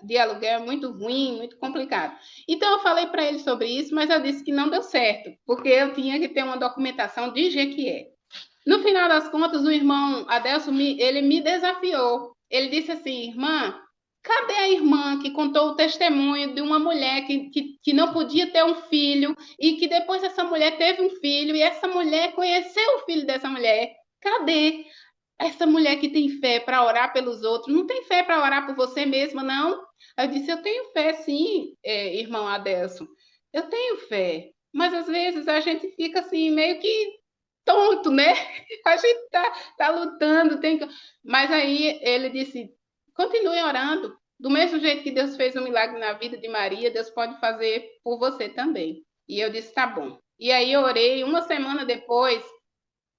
de aluguel é muito ruim, muito complicado. Então eu falei para ele sobre isso, mas eu disse que não deu certo, porque eu tinha que ter uma documentação de Jequié. No final das contas, o irmão Adelso, ele me desafiou. Ele disse assim, irmã, cadê a irmã que contou o testemunho de uma mulher que não podia ter um filho e que depois essa mulher teve um filho e essa mulher conheceu o filho dessa mulher? Cadê essa mulher que tem fé para orar pelos outros? Não tem fé para orar por você mesma, não? Eu disse, eu tenho fé sim, irmão Adelso. Eu tenho fé. Mas às vezes a gente fica assim, meio que tonto, né? A gente tá lutando, mas aí ele disse: continue orando. Do mesmo jeito que Deus fez um milagre na vida de Maria, Deus pode fazer por você também. E eu disse: tá bom. E aí eu orei. 1 semana depois,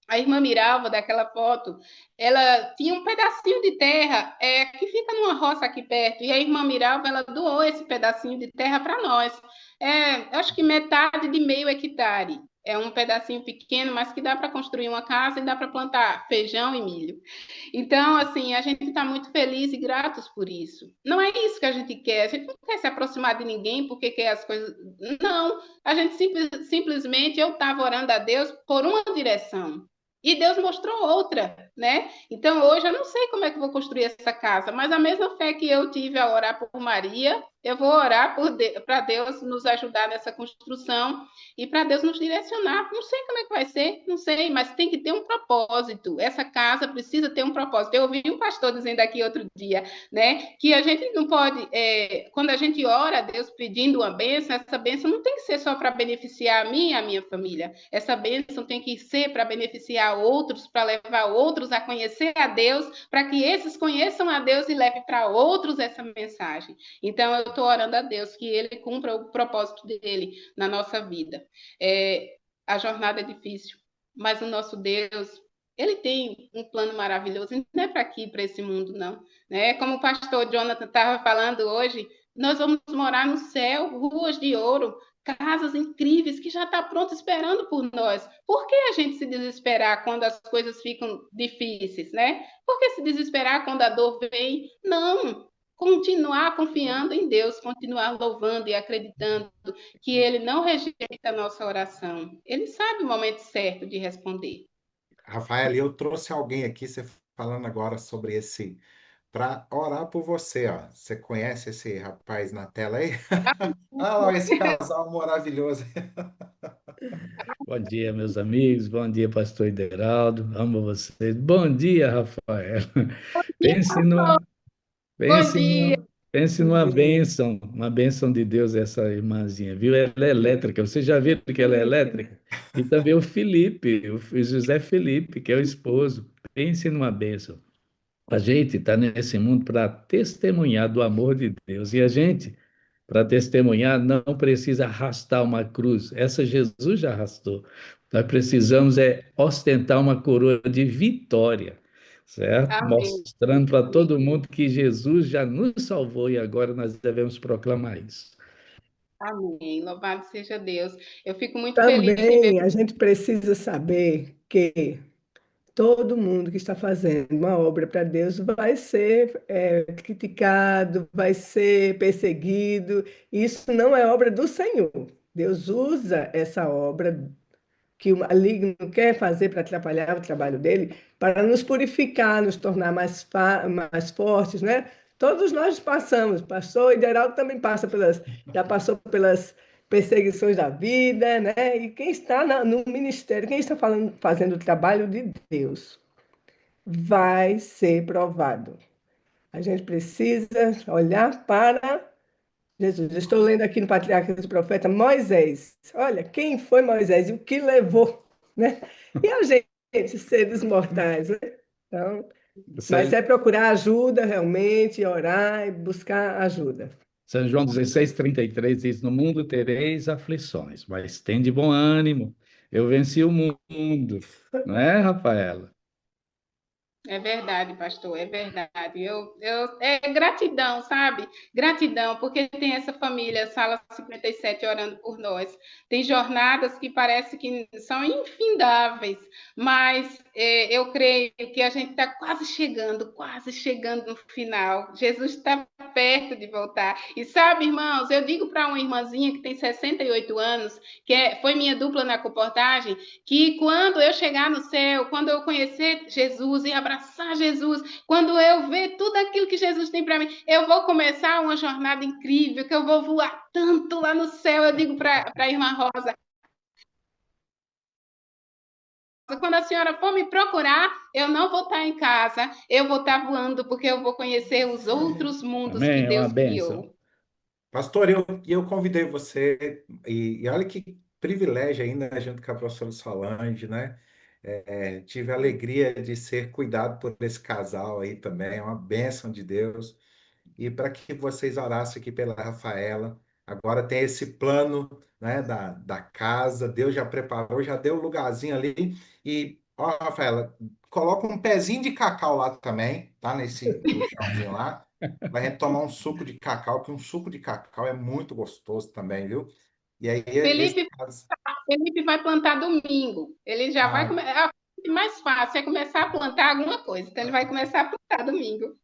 a irmã Miralva, daquela foto, ela tinha um pedacinho de terra que fica numa roça aqui perto. E a irmã Miralva, ela doou esse pedacinho de terra para nós. Acho que metade de meio hectare. É um pedacinho pequeno, mas que dá para construir uma casa e dá para plantar feijão e milho. Então, assim, a gente está muito feliz e gratos por isso. Não é isso que a gente quer. A gente não quer se aproximar de ninguém porque quer as coisas. Não, a gente simplesmente, eu estava orando a Deus por uma direção. E Deus mostrou outra, né? Então, hoje eu não sei como é que vou construir essa casa, mas a mesma fé que eu tive a orar por Maria, eu vou orar para Deus nos ajudar nessa construção e para Deus nos direcionar. Não sei como é que vai ser, não sei, mas tem que ter um propósito. Essa casa precisa ter um propósito. Eu ouvi um pastor dizendo aqui outro dia, né, que a gente não pode, quando a gente ora a Deus pedindo uma bênção, essa bênção não tem que ser só para beneficiar a mim e a minha família. Essa bênção tem que ser para beneficiar outros, para levar outros a conhecer a Deus, para que esses conheçam a Deus e levem para outros essa mensagem. Então, eu estou orando a Deus que Ele cumpra o propósito dele na nossa vida. A jornada é difícil, mas o nosso Deus, Ele tem um plano maravilhoso, e não é para aqui, para esse mundo, não. Né? Como o pastor Jonathan estava falando hoje, Nós vamos morar no céu, ruas de ouro, casas incríveis que já está pronto esperando por nós. Por que a gente se desesperar quando as coisas ficam difíceis, né? Por que se desesperar quando a dor vem? Não. Continuar confiando em Deus, continuar louvando e acreditando que Ele não rejeita a nossa oração. Ele sabe o momento certo de responder. Rafael, eu trouxe alguém aqui, você falando agora sobre esse, para orar por você, ó. Você conhece esse rapaz na tela aí? Ah, lá, esse casal maravilhoso. Bom dia, meus amigos. Bom dia, pastor Ideraldo. Amo vocês. Bom dia, Rafael. Pense numa, Bom pense dia. numa, pense numa bênção, uma bênção de Deus, essa irmãzinha, viu? Ela é elétrica. Vocês já viram que ela é elétrica? E também o Felipe, o José Felipe, que é o esposo. Pense numa bênção. A gente está nesse mundo para testemunhar do amor de Deus. E a gente, para testemunhar, não precisa arrastar uma cruz. Essa Jesus já arrastou. Nós precisamos ostentar uma coroa de vitória, certo? Amém. Mostrando para todo mundo que Jesus já nos salvou e agora nós devemos proclamar isso. Amém. Louvado seja Deus. Eu fico muito feliz em ver. Também a gente precisa saber que todo mundo que está fazendo uma obra para Deus vai ser criticado, vai ser perseguido. Isso não é obra do Senhor. Deus usa essa obra que o maligno quer fazer para atrapalhar o trabalho dele, para nos purificar, nos tornar mais fortes, né? Todos nós passamos, pastor Ideraldo também já passou pelas perseguições da vida, né? E quem está no ministério, quem está fazendo o trabalho de Deus, vai ser provado. A gente precisa olhar para Jesus. Eu estou lendo aqui no Patriarca do Profeta Moisés. Olha, quem foi Moisés e o que levou, né? E a gente, seres mortais, né? Então, mas é procurar ajuda realmente, orar e buscar ajuda. São João 16:33 diz: No mundo tereis aflições, mas tem de bom ânimo. Eu venci o mundo. Não é, Rafaela? É verdade, pastor, é verdade. É gratidão, sabe? Gratidão, porque tem essa família, Sala 57, orando por nós. Tem jornadas que parece que são infindáveis, mas eu creio que a gente está quase chegando no final. Jesus está perto de voltar. E sabe, irmãos, eu digo para uma irmãzinha que tem 68 anos, foi minha dupla na comportagem, que quando eu chegar no céu, quando eu conhecer Jesus e abraçar Jesus, quando eu ver tudo aquilo que Jesus tem para mim, eu vou começar uma jornada incrível, que eu vou voar tanto lá no céu. Eu digo para a irmã Rosa, quando a senhora for me procurar, eu não vou estar em casa, eu vou estar voando, porque eu vou conhecer os outros mundos que Amém? É uma Deus bênção. criou. Pastor, eu convidei você, e olha que privilégio ainda, junto com a professora Solange, né? Tive a alegria de ser cuidado por esse casal aí também, é uma bênção de Deus. E para que vocês orassem aqui pela Rafaela. Agora tem esse plano, né, da casa, Deus já preparou, já deu o lugarzinho ali. E, ó, Rafaela, coloca um pezinho de cacau lá também, tá? No chãozinho lá. Vai gente tomar um suco de cacau, que um suco de cacau é muito gostoso também, viu? E aí, esse Felipe, caso. Felipe vai plantar domingo. Ele já vai Ah, começar. A mais fácil é começar a plantar alguma coisa. Então, ele vai começar a plantar domingo.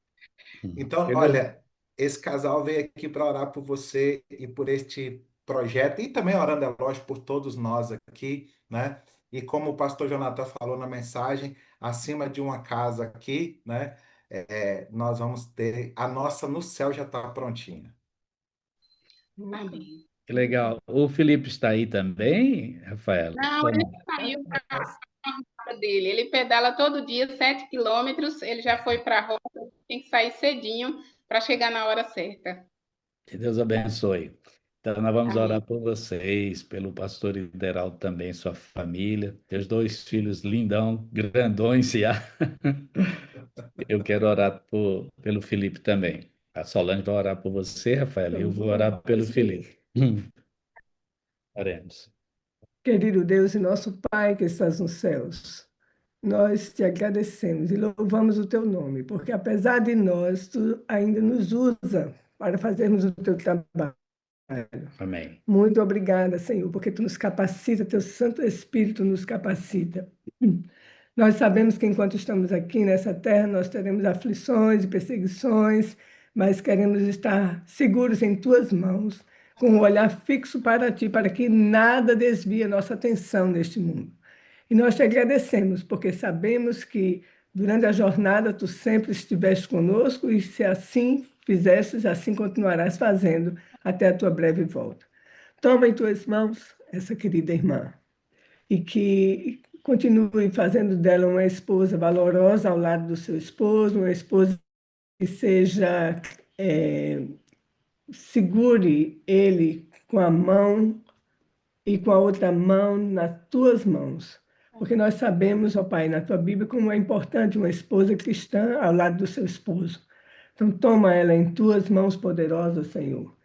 então, Que Deus, olha, esse casal veio aqui para orar por você e por este projeto, e também orando, é lógico, por todos nós aqui, né? E como o pastor Jonathan falou na mensagem, acima de uma casa aqui, né? Nós vamos ter, a nossa no céu já está prontinha. Amém. que legal. O Felipe está aí também, Rafaela? Não, ele saiu para a dele. Ele pedala todo dia 7 quilômetros. Ele já foi para a rota. Tem que sair cedinho para chegar na hora certa. Que Deus abençoe. Então, nós vamos orar Amém. por vocês, pelo pastor Ideraldo também, sua família, teus dois filhos lindão, grandões já. Eu quero orar pelo Felipe também. A Solange vai orar por você, Rafael, e eu vou orar pelo Felipe. Oremos. Querido Deus e nosso Pai que estás nos céus, nós te agradecemos e louvamos o teu nome, porque apesar de nós, tu ainda nos usa para fazermos o teu trabalho. Amém. Muito obrigada, Senhor, porque tu nos capacita, teu Santo Espírito nos capacita. Nós sabemos que enquanto estamos aqui nessa terra, nós teremos aflições e perseguições, mas queremos estar seguros em tuas mãos, com um olhar fixo para ti, para que nada desvie a nossa atenção neste mundo. E nós te agradecemos, porque sabemos que durante a jornada tu sempre estiveste conosco e se assim fizestes, assim continuarás fazendo até a tua breve volta. Toma em tuas mãos essa querida irmã e que continue fazendo dela uma esposa valorosa ao lado do seu esposo, uma esposa que seja, segure ele com a mão e com a outra mão nas tuas mãos. Porque nós sabemos, ó Pai, na tua Bíblia, como é importante uma esposa cristã ao lado do seu esposo. Então, toma ela em tuas mãos poderosas, Senhor.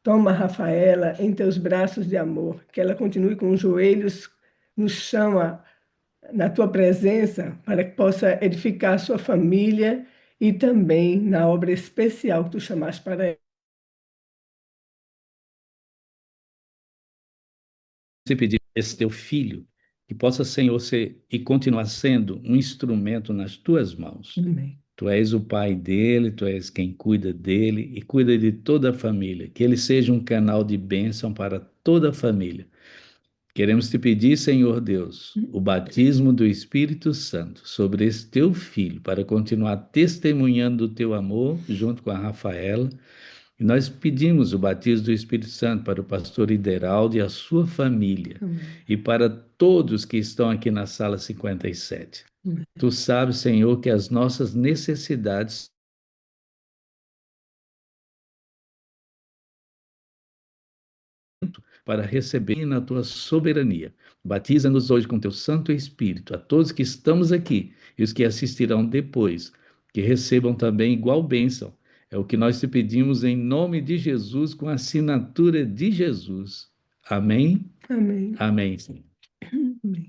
Toma a Rafaela em teus braços de amor, que ela continue com os joelhos no chão, na tua presença, para que possa edificar a sua família e também na obra especial que tu chamaste para ela. Te pedir esse teu filho, que possa, Senhor, ser e continuar sendo um instrumento nas tuas mãos. Amém. Tu és o pai dele, tu és quem cuida dele e cuida de toda a família. Que ele seja um canal de bênção para toda a família. Queremos te pedir, Senhor Deus, o batismo do Espírito Santo sobre esse teu filho, para continuar testemunhando o teu amor junto com a Rafaela. E nós pedimos o batismo do Espírito Santo para o pastor Ideraldo e a sua família, e para todos que estão aqui na sala 57. Tu sabes, Senhor, que as nossas necessidades para receber na tua soberania. Batiza-nos hoje com teu Santo Espírito, a todos que estamos aqui e os que assistirão depois, que recebam também igual bênção. É o que nós te pedimos em nome de Jesus, com a assinatura de Jesus. Amém? Amém. Amém, Senhor. Amém.